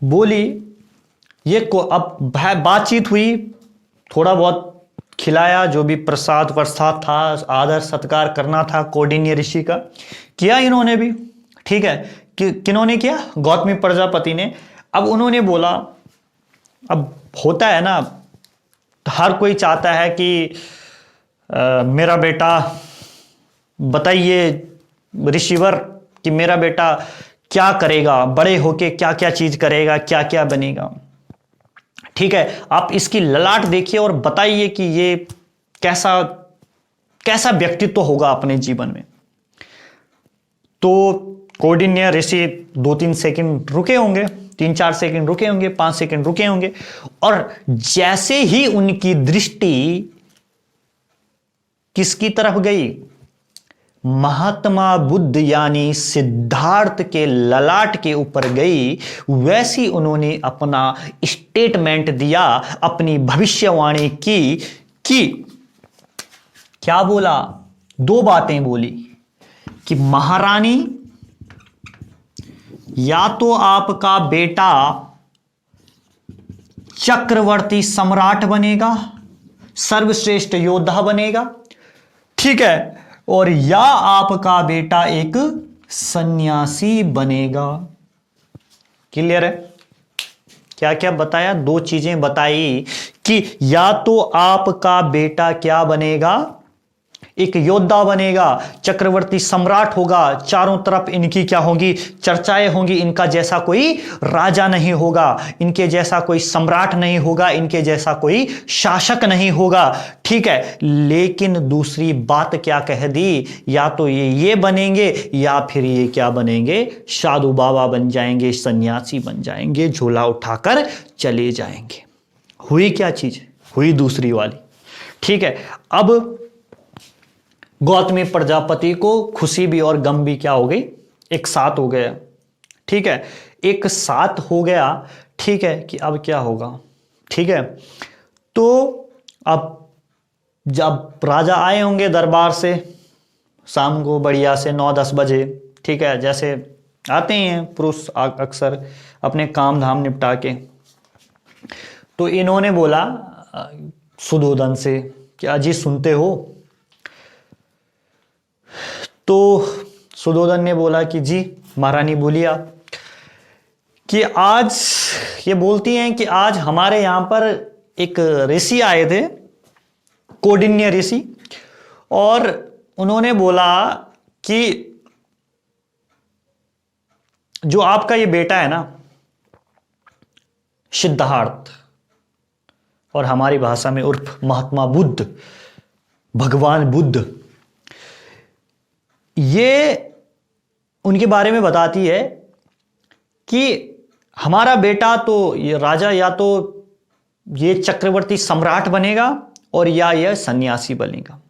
बोली ये को, अब बातचीत हुई, थोड़ा बहुत खिलाया, जो भी प्रसाद वरसाद था, आदर सत्कार करना था कौंडिन्य ऋषि का, किया इन्होंने भी, ठीक है। किन्होंने किया, गौतमी प्रजापति ने। अब उन्होंने बोला, अब होता है ना, हर कोई चाहता है कि मेरा बेटा, बताइए ऋषिवर कि मेरा बेटा क्या करेगा, बड़े होके क्या क्या चीज करेगा, क्या क्या बनेगा, ठीक है। आप इसकी ललाट देखिए और बताइए कि ये कैसा व्यक्तित्व होगा अपने जीवन में। तो कौंडिन्य ऋषि 2-3 सेकंड रुके होंगे, 3-4 सेकंड रुके होंगे, 5 सेकंड रुके होंगे, और जैसे ही उनकी दृष्टि किसकी तरफ गई, महात्मा बुद्ध यानी सिद्धार्थ के ललाट के ऊपर गई, वैसी उन्होंने अपना स्टेटमेंट दिया, अपनी भविष्यवाणी की कि क्या बोला, 2 बातें बोली कि महारानी, या तो आपका बेटा चक्रवर्ती सम्राट बनेगा, सर्वश्रेष्ठ योद्धा बनेगा, ठीक है, और या आपका बेटा एक सन्यासी बनेगा। क्लियर है? क्या क्या बताया, 2 चीजें बताई कि या तो आपका बेटा क्या बनेगा, एक योद्धा बनेगा, चक्रवर्ती सम्राट होगा, चारों तरफ इनकी क्या होगी, चर्चाएं होंगी, इनका जैसा कोई राजा नहीं होगा, इनके जैसा कोई सम्राट नहीं होगा, इनके जैसा कोई शासक नहीं होगा, ठीक है। लेकिन दूसरी बात क्या कह दी, या तो ये बनेंगे या फिर ये क्या बनेंगे, साधु बाबा बन जाएंगे, सन्यासी बन जाएंगे, झोला उठाकर चले जाएंगे। हुई क्या चीज, हुई दूसरी वाली, ठीक है। अब गौतमी प्रजापति को खुशी भी और गम भी क्या हो गई, एक साथ हो गया, ठीक है, एक साथ हो गया, ठीक है, कि अब क्या होगा, ठीक है। तो अब जब राजा आए होंगे दरबार से शाम को बढ़िया से 9-10 बजे, ठीक है, जैसे आते हैं पुरुष अक्सर अपने काम धाम निपटा के, तो इन्होंने बोला सुधोधन से कि अजी सुनते हो, तो सुधोधन ने बोला कि जी महारानी बोलिए आप, कि आज ये बोलती हैं कि आज हमारे यहां पर एक ऋषि आए थे, कौंडिन्य ऋषि, और उन्होंने बोला कि जो आपका ये बेटा है ना, सिद्धार्थ, और हमारी भाषा में उर्फ महात्मा बुद्ध, भगवान बुद्ध, ये उनके बारे में बताती है कि हमारा बेटा तो ये राजा या तो ये चक्रवर्ती सम्राट बनेगा और या यह सन्यासी बनेगा।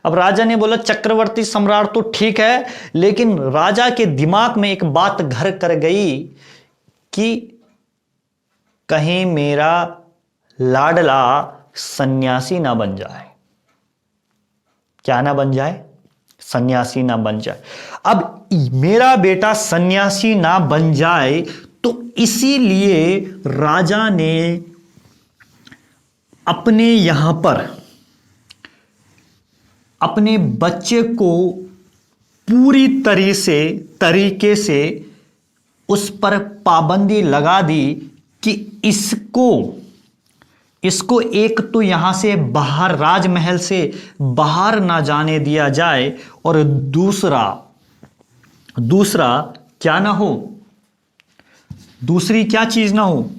अब राजा ने बोला चक्रवर्ती सम्राट तो ठीक है, लेकिन राजा के दिमाग में एक बात घर कर गई कि कहीं मेरा लाडला सन्यासी ना बन जाए। क्या ना बन जाए? सन्यासी ना बन जाए। अब मेरा बेटा सन्यासी ना बन जाए तो इसीलिए राजा ने अपने यहां पर अपने बच्चे को पूरी तरीके से उस पर पाबंदी लगा दी कि इसको एक तो यहां से बाहर, राजमहल से बाहर ना जाने दिया जाए, और दूसरा क्या ना हो, दूसरी क्या चीज ना हो,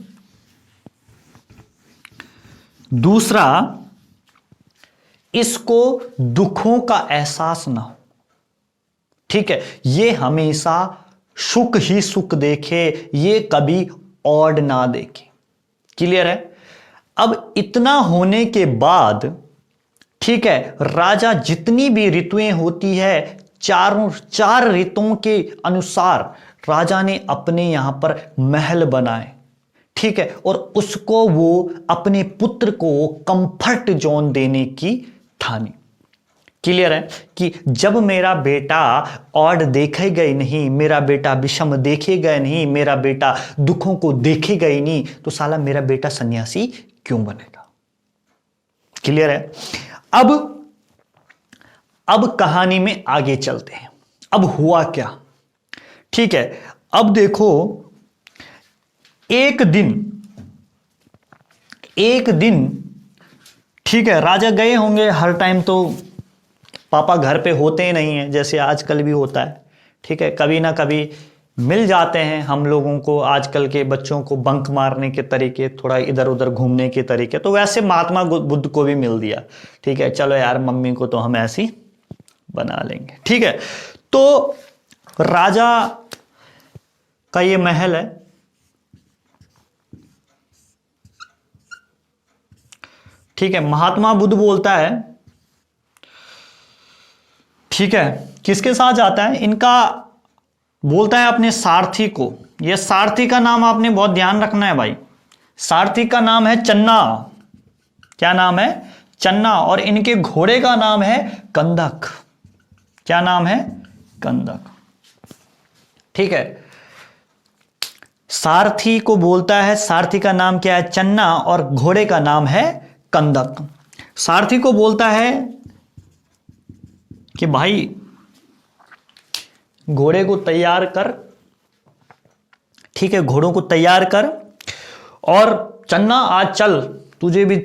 दूसरा इसको दुखों का एहसास ना हो। ठीक है, ये हमेशा सुख ही सुख देखे, ये कभी ऑड ना देखे। क्लियर है? अब इतना होने के बाद, ठीक है, राजा जितनी भी ऋतुएं होती है, चार ऋतुओं के अनुसार राजा ने अपने यहां पर महल बनाए। ठीक है, और उसको वो अपने पुत्र को कंफर्ट जोन देने की ठानी। क्लियर है कि जब मेरा बेटा ऑड देखेगा ही नहीं, मेरा बेटा विषम देखेगा ही नहीं, मेरा बेटा दुखों को देखेगा ही नहीं, तो साला मेरा बेटा सन्यासी क्यों बनेगा? क्लियर है? अब कहानी में आगे चलते हैं। अब हुआ क्या? ठीक है, अब देखो, एक दिन ठीक है, राजा गए होंगे। हर टाइम तो पापा घर पे होते ही नहीं है, जैसे आजकल भी होता है। ठीक है, कभी ना कभी मिल जाते हैं हम लोगों को, आजकल के बच्चों को बंक मारने के तरीके, थोड़ा इधर उधर घूमने के तरीके। तो वैसे महात्मा बुद्ध को भी मिल दिया। ठीक है, चलो यार, मम्मी को तो हम ऐसी बना लेंगे। ठीक है, तो राजा का ये महल है। ठीक है, महात्मा बुद्ध बोलता है, ठीक है, किसके साथ जाता है? इनका बोलता है अपने सारथी को। यह सारथी का नाम आपने बहुत ध्यान रखना है भाई। सारथी का नाम है चन्ना। क्या नाम है? चन्ना। और इनके घोड़े का नाम है कंदक। क्या नाम है? कंदक। ठीक है, सारथी को बोलता है, सारथी का नाम क्या है? चन्ना, और घोड़े का नाम है कंदक। सारथी को बोलता है कि भाई घोड़े को तैयार कर। ठीक है, घोड़ों को तैयार कर, और चन्ना आज चल, तुझे भी,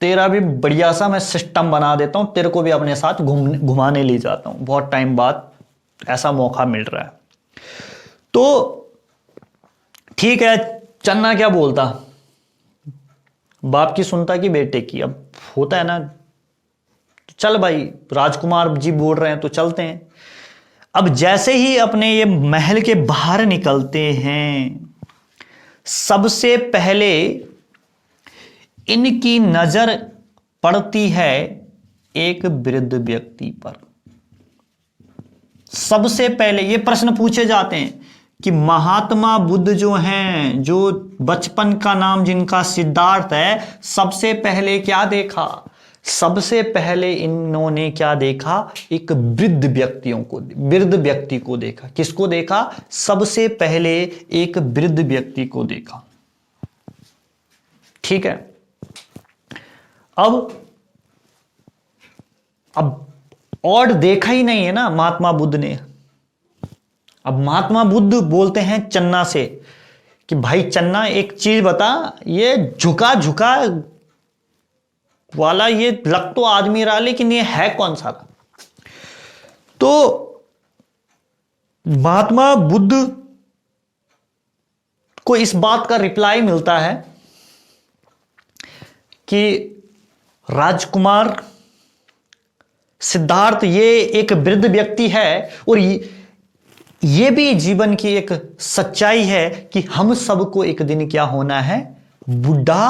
तेरा भी बढ़िया सा मैं सिस्टम बना देता हूं, तेरे को भी अपने साथ घुमाने ले जाता हूं। बहुत टाइम बाद ऐसा मौका मिल रहा है। तो ठीक है, चन्ना क्या बोलता? बाप की सुनता कि बेटे की? अब होता है ना, चल भाई, राजकुमार जी बोल रहे हैं तो चलते हैं। अब जैसे ही अपने ये महल के बाहर निकलते हैं, सबसे पहले इनकी नजर पड़ती है एक वृद्ध व्यक्ति पर। सबसे पहले ये प्रश्न पूछे जाते हैं कि महात्मा बुद्ध जो हैं, जो बचपन का नाम जिनका सिद्धार्थ है, सबसे पहले क्या देखा? सबसे पहले इन्होंने क्या देखा? एक वृद्ध व्यक्ति को देखा। किसको देखा? सबसे पहले एक वृद्ध व्यक्ति को देखा। ठीक है, अब और देखा ही नहीं है ना महात्मा बुद्ध ने। अब महात्मा बुद्ध बोलते हैं चन्ना से कि भाई चन्ना, एक चीज बता, ये झुका झुका वाला ये लग तो आदमी रहा, लेकिन ये है कौन सा? तो महात्मा बुद्ध को इस बात का रिप्लाई मिलता है कि राजकुमार सिद्धार्थ ये एक वृद्ध व्यक्ति है और ये भी जीवन की एक सच्चाई है कि हम सबको एक दिन क्या होना है, बूढ़ा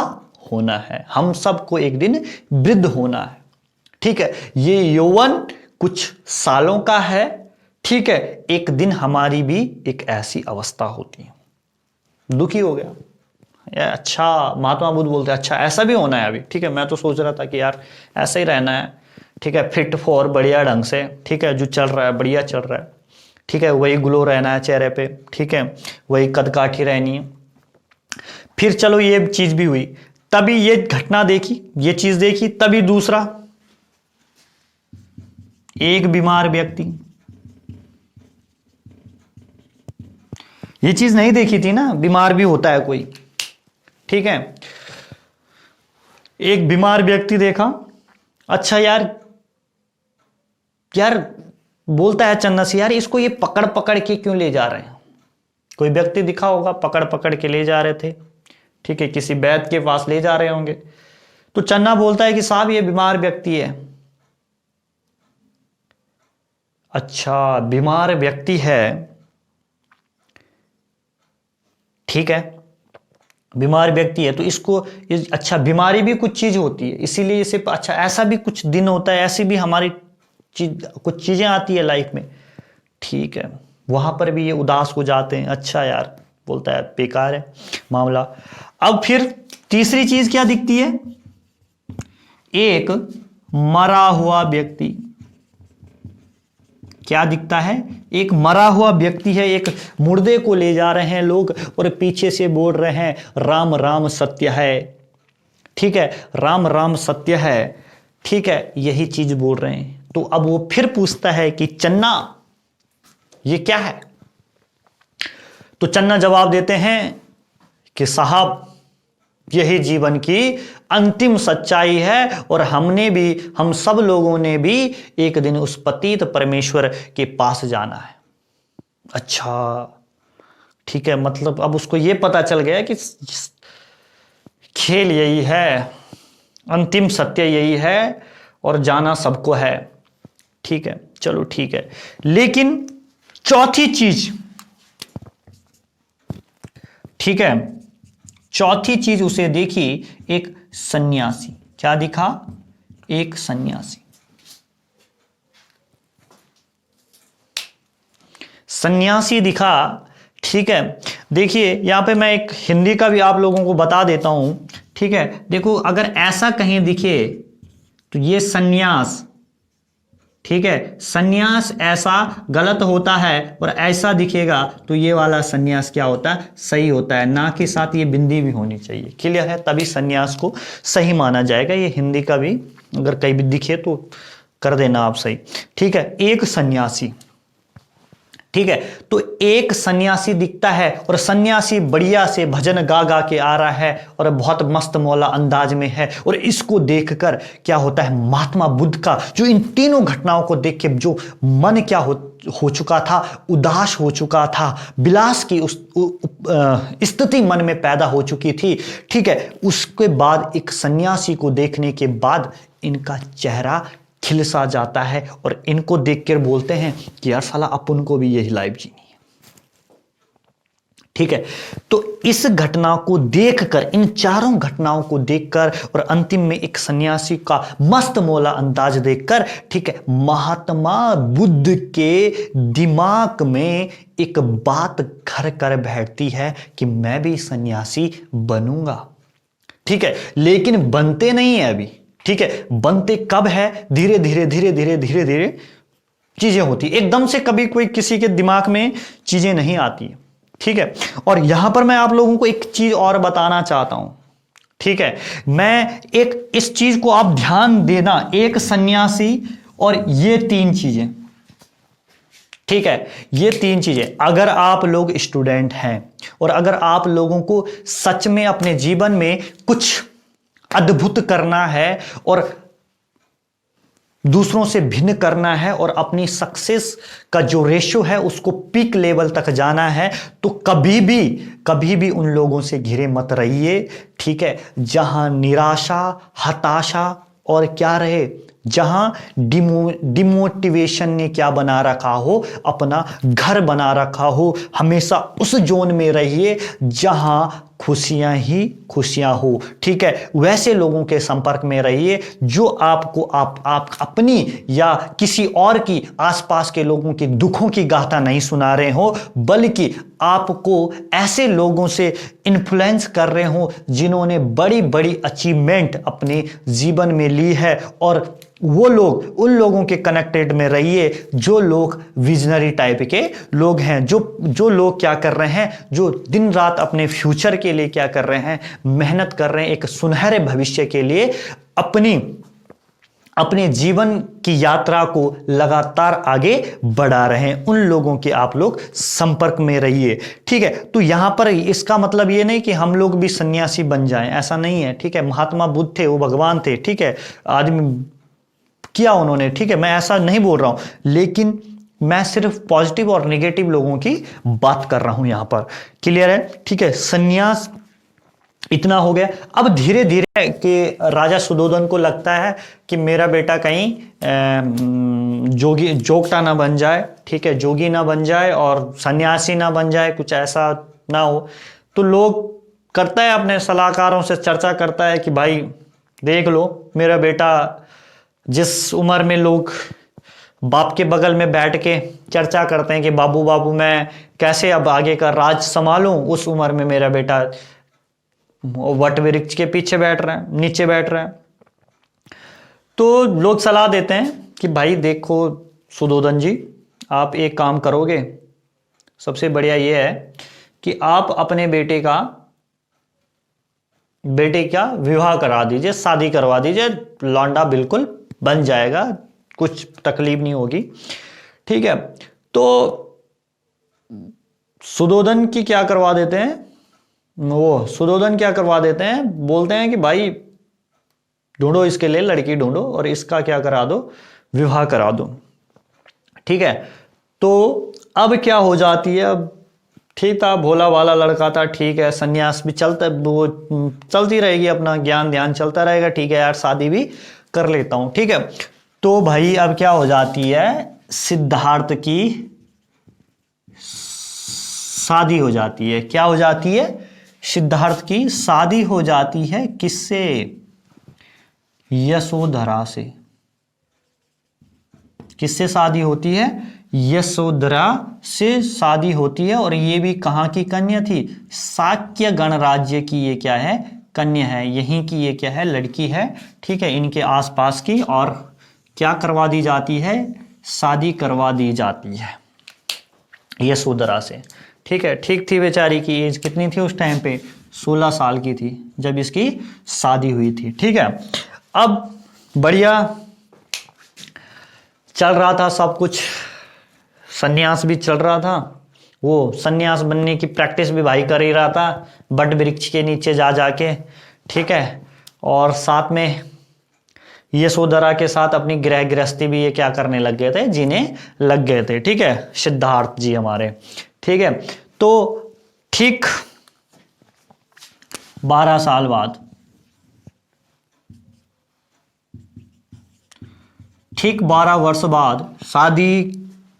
होना है, हम सबको एक दिन वृद्ध होना है। ठीक है, ये यौवन कुछ सालों का है। ठीक है, एक दिन हमारी भी एक ऐसी अवस्था होती है। दुखी हो गया यार, अच्छा महात्मा बुद्ध बोलते हैं अच्छा ऐसा भी होना है अभी। ठीक है, मैं तो सोच रहा था कि यार ऐसा ही रहना है। ठीक है, फिट फॉर बढ़िया ढंग से, ठीक है, जो चल रहा है बढ़िया चल रहा है। ठीक है, वही ग्लो रहना है चेहरे पे। ठीक है, वही कदकाठी रहनी है। फिर चलो ये चीज भी हुई, तभी ये घटना देखी, ये चीज देखी, तभी दूसरा एक बीमार व्यक्ति, ये चीज नहीं देखी थी ना, बीमार भी होता है कोई। ठीक है, एक बीमार व्यक्ति देखा। अच्छा यार बोलता है चन्ना से, यार इसको ये पकड़ पकड़ के क्यों ले जा रहे हैं। कोई व्यक्ति दिखा होगा, पकड़ पकड़ के ले जा रहे थे। ठीक है, किसी वैद्य के पास ले जा रहे होंगे। तो चन्ना बोलता है कि साहब ये बीमार व्यक्ति है। अच्छा बीमार व्यक्ति है, ठीक है, बीमार व्यक्ति है तो इसको अच्छा बीमारी भी कुछ चीज होती है, इसीलिए इसे अच्छा ऐसा भी कुछ दिन होता है, ऐसी भी हमारी कुछ चीजें आती है लाइफ में। ठीक है, वहां पर भी ये उदास हो जाते हैं। अच्छा यार बोलता है बेकार है मामला। अब फिर तीसरी चीज क्या दिखती है, एक मरा हुआ व्यक्ति। क्या दिखता है, एक मरा हुआ व्यक्ति है, एक मुर्दे को ले जा रहे हैं लोग और पीछे से बोल रहे हैं राम राम सत्य है। ठीक है, राम राम सत्य है। ठीक है, यही चीज बोल रहे हैं। तो अब वो फिर पूछता है कि चन्ना ये क्या है। तो चन्ना जवाब देते हैं कि साहब यही जीवन की अंतिम सच्चाई है और हम सब लोगों ने भी एक दिन उस पतित परमेश्वर के पास जाना है। अच्छा ठीक है, मतलब अब उसको यह पता चल गया कि खेल यही है, अंतिम सत्य यही है और जाना सबको है। ठीक है, चलो ठीक है। लेकिन चौथी चीज, ठीक है, चौथी चीज उसे देखी, एक सन्यासी। क्या दिखा, एक सन्यासी। सन्यासी दिखा। ठीक है, देखिए यहां पे मैं एक हिंदी का भी आप लोगों को बता देता हूं। ठीक है, देखो अगर ऐसा कहीं दिखे तो ये सन्यास, ठीक है, सन्यास ऐसा गलत होता है और ऐसा दिखेगा तो ये वाला सन्यास क्या होता है, सही होता है। ना के साथ ये बिंदी भी होनी चाहिए। क्लियर है, तभी सन्यास को सही माना जाएगा। ये हिंदी का भी अगर कहीं भी दिखे तो कर देना आप सही। ठीक है, एक सन्यासी। ठीक है, तो एक सन्यासी दिखता है और सन्यासी बढ़िया से भजन गा गा के आ रहा है और बहुत मस्त मौला अंदाज में है। और इसको देखकर क्या होता है, महात्मा बुद्ध का जो इन तीनों घटनाओं को देख के जो मन क्या हो चुका था, उदास हो चुका था, विलास की उस स्थिति मन में पैदा हो चुकी थी। ठीक है, उसके बाद एक सन्यासी को देखने के बाद इनका चेहरा खिलसा जाता है और इनको देखकर बोलते हैं कि यार साला अपन को भी यही लाइफ जीनी है। ठीक है, तो इस घटना को देखकर, इन चारों घटनाओं को देखकर और अंतिम में एक सन्यासी का मस्त मौला अंदाज देखकर, ठीक है, महात्मा बुद्ध के दिमाग में एक बात घर कर बैठती है कि मैं भी सन्यासी बनूंगा। ठीक है, लेकिन बनते नहीं है अभी। ठीक है, बनते कब है, धीरे धीरे धीरे धीरे धीरे धीरे चीजें होती, एकदम से कभी कोई किसी के दिमाग में चीजें नहीं आती है। ठीक है, और यहां पर मैं आप लोगों को एक चीज और बताना चाहता हूं। ठीक है, मैं एक इस चीज को आप ध्यान देना, एक सन्यासी और ये तीन चीजें। ठीक है, ये तीन चीजें अगर आप लोग स्टूडेंट हैं और अगर आप लोगों को सच में अपने जीवन में कुछ अद्भुत करना है और दूसरों से भिन्न करना है और अपनी सक्सेस का जो रेशियो है उसको पीक लेवल तक जाना है, तो कभी भी उन लोगों से घिरे मत रहिए, ठीक है, जहां निराशा, हताशा और क्या रहे, जहां डिमोटिवेशन ने क्या बना रखा हो, अपना घर बना रखा हो। हमेशा उस जोन में रहिए जहां खुशियां ही खुशियां हो, ठीक है। वैसे लोगों के संपर्क में रहिए जो आपको आप अपनी या किसी और की, आसपास के लोगों के दुखों की गाथा नहीं सुना रहे हो, बल्कि आपको ऐसे लोगों से इन्फ्लुएंस कर रहे हो जिन्होंने बड़ी बड़ी अचीवमेंट अपने जीवन में ली है, और वो लोग, उन लोगों के कनेक्टेड में रहिए जो लोग विजनरी टाइप के लोग हैं, जो लोग क्या कर रहे हैं, जो दिन रात अपने फ्यूचर के लिए क्या कर रहे हैं, मेहनत कर रहे हैं, एक सुनहरे भविष्य के लिए अपने जीवन की यात्रा को लगातार आगे बढ़ा रहे हैं। उन लोगों के आप लोग संपर्क में रहिए, ठीक है। तो यहां पर इसका मतलब ये नहीं कि हम लोग भी सन्यासी बन जाएं, ऐसा नहीं है, ठीक है। महात्मा बुद्ध थे, वो भगवान थे, ठीक है, आदमी किया उन्होंने, ठीक है, मैं ऐसा नहीं बोल रहा हूं, लेकिन मैं सिर्फ पॉजिटिव और नेगेटिव लोगों की बात कर रहा हूं यहां पर। क्लियर है, ठीक है। सन्यास इतना हो गया। अब धीरे धीरे कि राजा सुदोधन को लगता है कि मेरा बेटा कहीं जोगटा ना बन जाए, ठीक है, जोगी ना बन जाए और सन्यासी ना बन जाए, कुछ ऐसा ना हो। तो लोग करता है, अपने सलाहकारों से चर्चा करता है कि भाई देख लो, मेरा बेटा, जिस उम्र में लोग बाप के बगल में बैठ के चर्चा करते हैं कि बाबू बाबू मैं कैसे अब आगे का राज संभालूं, उस उम्र में मेरा बेटा वट वृक्ष के पीछे बैठ रहा है, नीचे बैठ रहा है। तो लोग सलाह देते हैं कि भाई देखो सुदोधन जी, आप एक काम करोगे, सबसे बढ़िया ये है कि आप अपने बेटे का विवाह करा दीजिए, शादी करवा दीजिए, लौंडा बिल्कुल बन जाएगा, कुछ तकलीफ नहीं होगी, ठीक है। तो सुदोधन की क्या करवा देते हैं, वो सुदोधन क्या करवा देते हैं, बोलते हैं कि भाई ढूंढो इसके लिए लड़की ढूंढो और इसका क्या करा दो, विवाह करा दो, ठीक है। तो अब क्या हो जाती है, अब ठीक था, भोला वाला लड़का था, ठीक है, सन्यास भी वो चलती रहेगी, अपना ज्ञान ध्यान चलता रहेगा, ठीक है यार, शादी भी कर लेता हूं, ठीक है। तो भाई अब क्या हो जाती है, सिद्धार्थ की शादी हो जाती है। क्या हो जाती है, सिद्धार्थ की शादी हो जाती है, किससे, यशोधरा से। किससे शादी होती है, यशोधरा से शादी होती है। और ये भी कहां की कन्या थी, शाक्य गणराज्य की ये क्या है, कन्या है, यहीं की ये क्या है, लड़की है, ठीक है, इनके आसपास की। और क्या करवा दी जाती है, शादी करवा दी जाती है यशोधरा से, ठीक है। ठीक थी, बेचारी की एज कितनी थी उस टाइम पे, 16 साल की थी जब इसकी शादी हुई थी, ठीक है। अब बढ़िया चल रहा था सब कुछ, सन्यास भी चल रहा था, वो सन्यास बनने की प्रैक्टिस भी भाई कर ही रहा था बट वृक्ष के नीचे जा जाके, ठीक है। और साथ में यशोधरा के साथ अपनी गृहस्थी भी ये क्या करने लग गए थे, जीने लग गए थे, ठीक है, सिद्धार्थ जी हमारे, ठीक है। तो ठीक 12 साल बाद, ठीक 12 वर्ष बाद, शादी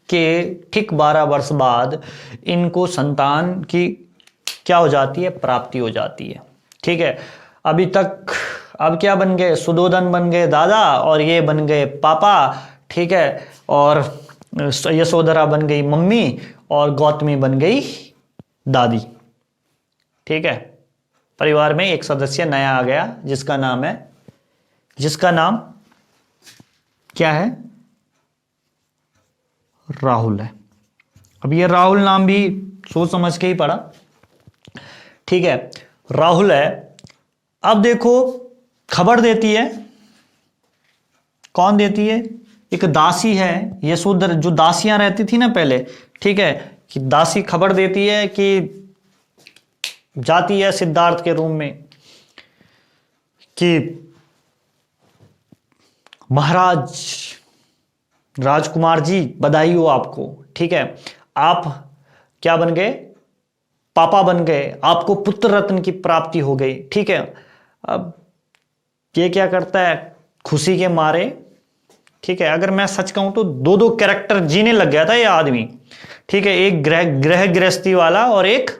के ठीक 12 वर्ष बाद इनको संतान की क्या हो जाती है, प्राप्ति हो जाती है, ठीक है। अभी तक अब क्या बन गए, सुदोधन बन गए दादा और ये बन गए पापा, ठीक है। और यशोधरा बन गई मम्मी और गौतमी बन गई दादी, ठीक है। परिवार में एक सदस्य नया आ गया जिसका नाम क्या है, राहुल है। अब ये राहुल नाम भी सोच समझ के ही पड़ा, ठीक है, राहुल है। अब देखो खबर देती है, कौन देती है, एक दासी है यशोधरा, जो दासियां रहती थी ना पहले, ठीक है, कि दासी खबर देती है कि जाती है सिद्धार्थ के रूम में कि महाराज राजकुमार जी बधाई हो आपको, ठीक है। आप क्या बन गए, पापा बन गए, आपको पुत्र रत्न की प्राप्ति हो गई, ठीक है। अब ये क्या करता है खुशी के मारे, ठीक है। अगर मैं सच कहूं तो दो दो कैरेक्टर जीने लग गया था ये आदमी, ठीक है। एक ग्रह गृहस्थी वाला और एक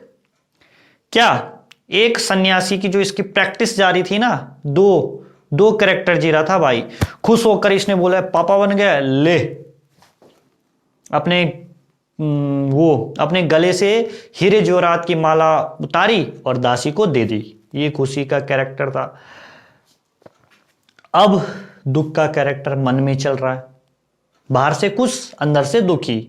क्या, एक सन्यासी की जो इसकी प्रैक्टिस जारी थी ना, दो दो कैरेक्टर जी रहा था भाई। खुश होकर इसने बोला पापा बन गया, ले अपने वो अपने गले से हीरे जवाहरात की माला उतारी और दासी को दे दी। ये खुशी का कैरेक्टर था। अब दुख का कैरेक्टर मन में चल रहा है, बाहर से खुश अंदर से दुखी,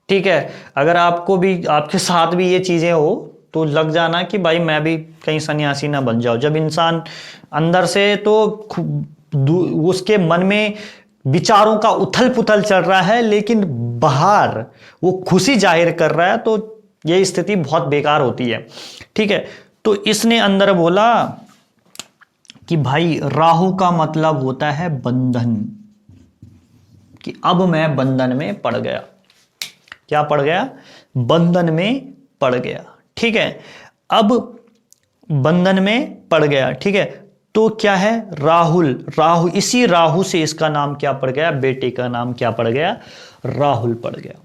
ठीक है। अगर आपको भी, आपके साथ भी ये चीजें हो तो लग जाना कि भाई मैं भी कहीं सन्यासी ना बन जाऊं। जब इंसान अंदर से तो उसके मन में विचारों का उथल पुथल चल रहा है लेकिन बाहर वो खुशी जाहिर कर रहा है, तो ये स्थिति बहुत बेकार होती है, ठीक है। तो इसने अंदर बोला कि भाई राहु का मतलब होता है बंधन, कि अब मैं बंधन में पड़ गया। क्या पड़ गया, बंधन में पड़ गया, ठीक है। अब बंधन में पड़ गया, ठीक है। तो क्या है, राहु, इसी राहु से इसका नाम क्या पड़ गया, बेटे का नाम क्या पड़ गया, राहुल पड़ गया।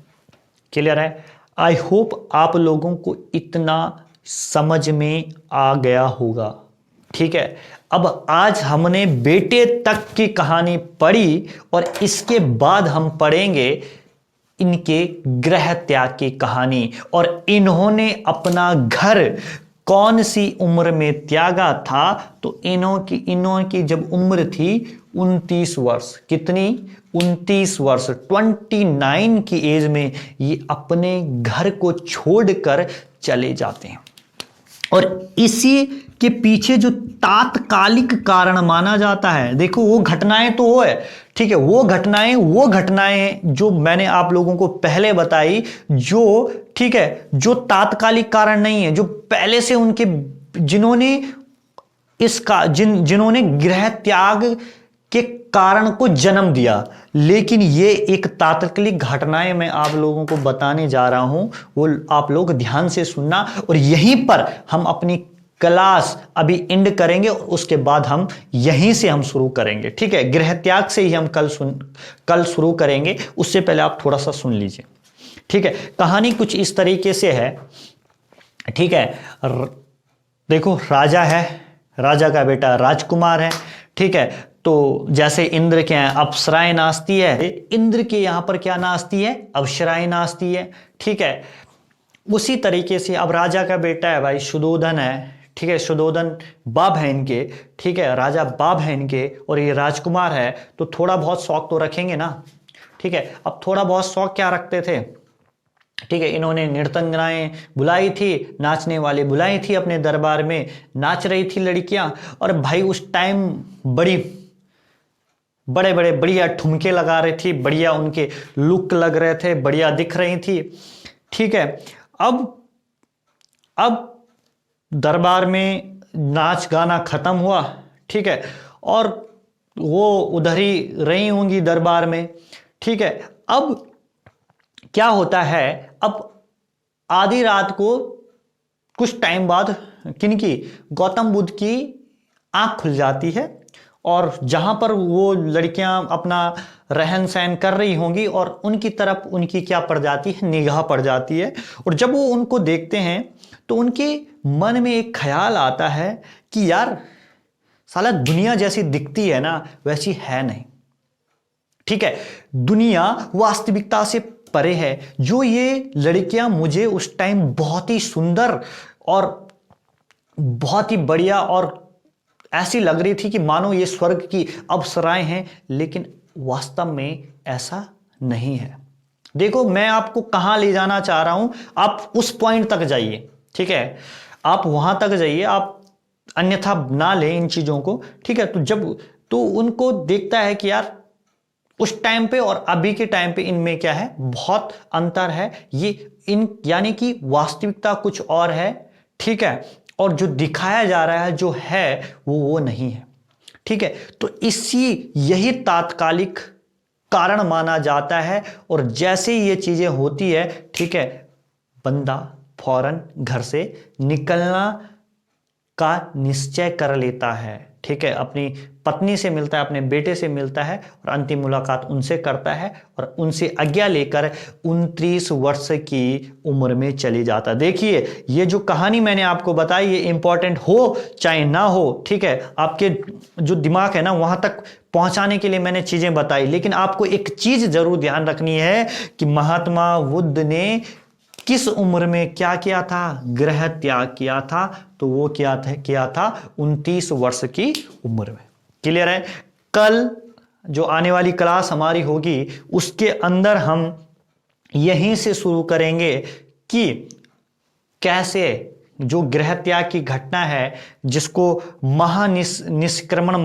क्लियर है। आई होप आप लोगों को इतना समझ में आ गया होगा, ठीक है। अब आज हमने बेटे तक की कहानी पढ़ी और इसके बाद हम पढ़ेंगे इनके गृह त्याग की कहानी, और इन्होंने अपना घर कौन सी उम्र में त्यागा था। तो इन्हों की जब उम्र थी 29 वर्ष, कितनी, 29 वर्ष, 29 की एज में ये अपने घर को छोड़कर चले जाते हैं। और इसी के पीछे जो तात्कालिक कारण माना जाता है, देखो वो घटनाएं तो वो है, ठीक है। वो घटनाएं जो मैंने आप लोगों को पहले बताई, जो, ठीक है, जो तात्कालिक कारण नहीं है, जो पहले से उनके, जिन्होंने इसका जिन्होंने गृह त्याग के कारण को जन्म दिया। लेकिन ये एक तात्कालिक घटनाएं मैं आप लोगों को बताने जा रहा हूं, वो आप लोग ध्यान से सुनना। और यहीं पर हम अपनी क्लास अभी एंड करेंगे और उसके बाद हम यहीं से हम शुरू करेंगे, ठीक है। गृह त्याग से ही हम कल शुरू करेंगे, उससे पहले आप थोड़ा सा सुन लीजिए, ठीक है। कहानी कुछ इस तरीके से है, ठीक है। देखो राजा है, राजा का बेटा राजकुमार है, ठीक है। तो जैसे इंद्र के यहाँ अप्सराएं नाचती है, इंद्र के यहां पर क्या नाचती है, अप्सराएं नाचती है, ठीक है। उसी तरीके से अब राजा का बेटा है भाई, सुदोधन है, ठीक है। सुदोधन बाप है इनके, ठीक है, राजा बाप है इनके, और ये राजकुमार है। तो थोड़ा बहुत शौक तो रखेंगे ना, ठीक है। अब थोड़ा बहुत शौक क्या रखते थे, ठीक है। इन्होंने नृत्यंगनाएं बुलाई थी, नाचने वाले बुलाई थी अपने दरबार में, नाच रही थी लड़कियां। और भाई उस टाइम बड़े बड़े बढ़िया ठुमके लगा रही थी, बढ़िया उनके लुक लग रहे थे, बढ़िया दिख रही थी, ठीक है। अब दरबार में नाच गाना खत्म हुआ, ठीक है। और वो उधर ही रही होंगी दरबार में, ठीक है। अब क्या होता है, अब आधी रात को कुछ टाइम बाद किनकी, गौतम बुद्ध की आंख खुल जाती है, और जहां पर वो लड़कियां अपना रहन सहन कर रही होंगी और उनकी तरफ उनकी क्या पड़ जाती है, निगाह पड़ जाती है। और जब वो उनको देखते हैं तो उनके मन में एक ख्याल आता है कि यार साला दुनिया जैसी दिखती है ना वैसी है नहीं, ठीक है। दुनिया वास्तविकता से परे है। जो ये लड़कियां मुझे उस टाइम बहुत ही सुंदर और बहुत ही बढ़िया और ऐसी लग रही थी कि मानो ये स्वर्ग की अप्सराएं हैं, लेकिन वास्तव में ऐसा नहीं है। देखो मैं आपको कहां ले जाना चाह रहा हूं, आप उस पॉइंट तक जाइए, ठीक है। आप वहां तक जाइए, आप अन्यथा ना लें इन चीजों को, ठीक है। तो उनको देखता है कि यार उस टाइम पे और अभी के टाइम पे इनमें क्या है, बहुत अंतर है। यानी कि वास्तविकता कुछ और है, ठीक है, और जो दिखाया जा रहा है जो है वो नहीं है, ठीक है। तो यही तात्कालिक कारण माना जाता है। और जैसे ही ये चीजें होती है, ठीक है, बंदा फौरन घर से निकलना का निश्चय कर लेता है, ठीक है, अपनी पत्नी से मिलता है, अपने बेटे से मिलता है और अंतिम मुलाकात उनसे करता है और उनसे आज्ञा लेकर 29 वर्ष की उम्र में चली जाता। देखिए, ये जो कहानी मैंने आपको बताई ये इंपॉर्टेंट हो चाहे ना हो, ठीक है, आपके जो दिमाग है ना वहां तक पहुंचाने के लिए मैंने चीजें बताई। लेकिन आपको एक चीज जरूर ध्यान रखनी है कि महात्मा बुद्ध ने किस उम्र में क्या किया था, गृह त्याग किया था। तो वो किया था 29 वर्ष की उम्र में। क्लियर है? कल जो आने वाली क्लास हमारी होगी उसके अंदर हम यहीं से शुरू करेंगे कि कैसे जो गृह त्याग की घटना है जिसको महानिष्क्रमण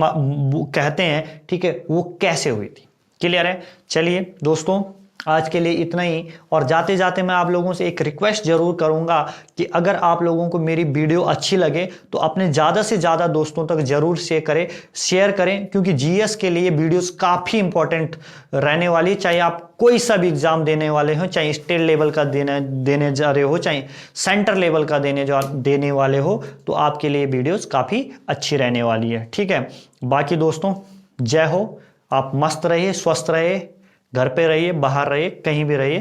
कहते हैं, ठीक है, वो कैसे हुई थी। क्लियर है? चलिए दोस्तों, आज के लिए इतना ही। और जाते जाते मैं आप लोगों से एक रिक्वेस्ट जरूर करूंगा कि अगर आप लोगों को मेरी वीडियो अच्छी लगे तो अपने ज़्यादा से ज़्यादा दोस्तों तक जरूर शेयर करें, क्योंकि जीएस के लिए वीडियोस काफ़ी इंपॉर्टेंट रहने वाली। चाहे आप कोई सा भी एग्जाम देने वाले हो, चाहे स्टेट लेवल का देने जा रहे हो, चाहे सेंटर लेवल का देने वाले हो, तो आपके लिए वीडियोस काफ़ी अच्छी रहने वाली है। ठीक है, बाकी दोस्तों जय हो। आप मस्त रहिए, स्वस्थ रहिए, घर पे रहिए, बाहर रहिए, कहीं भी रहिए,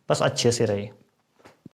बस अच्छे से रहिए।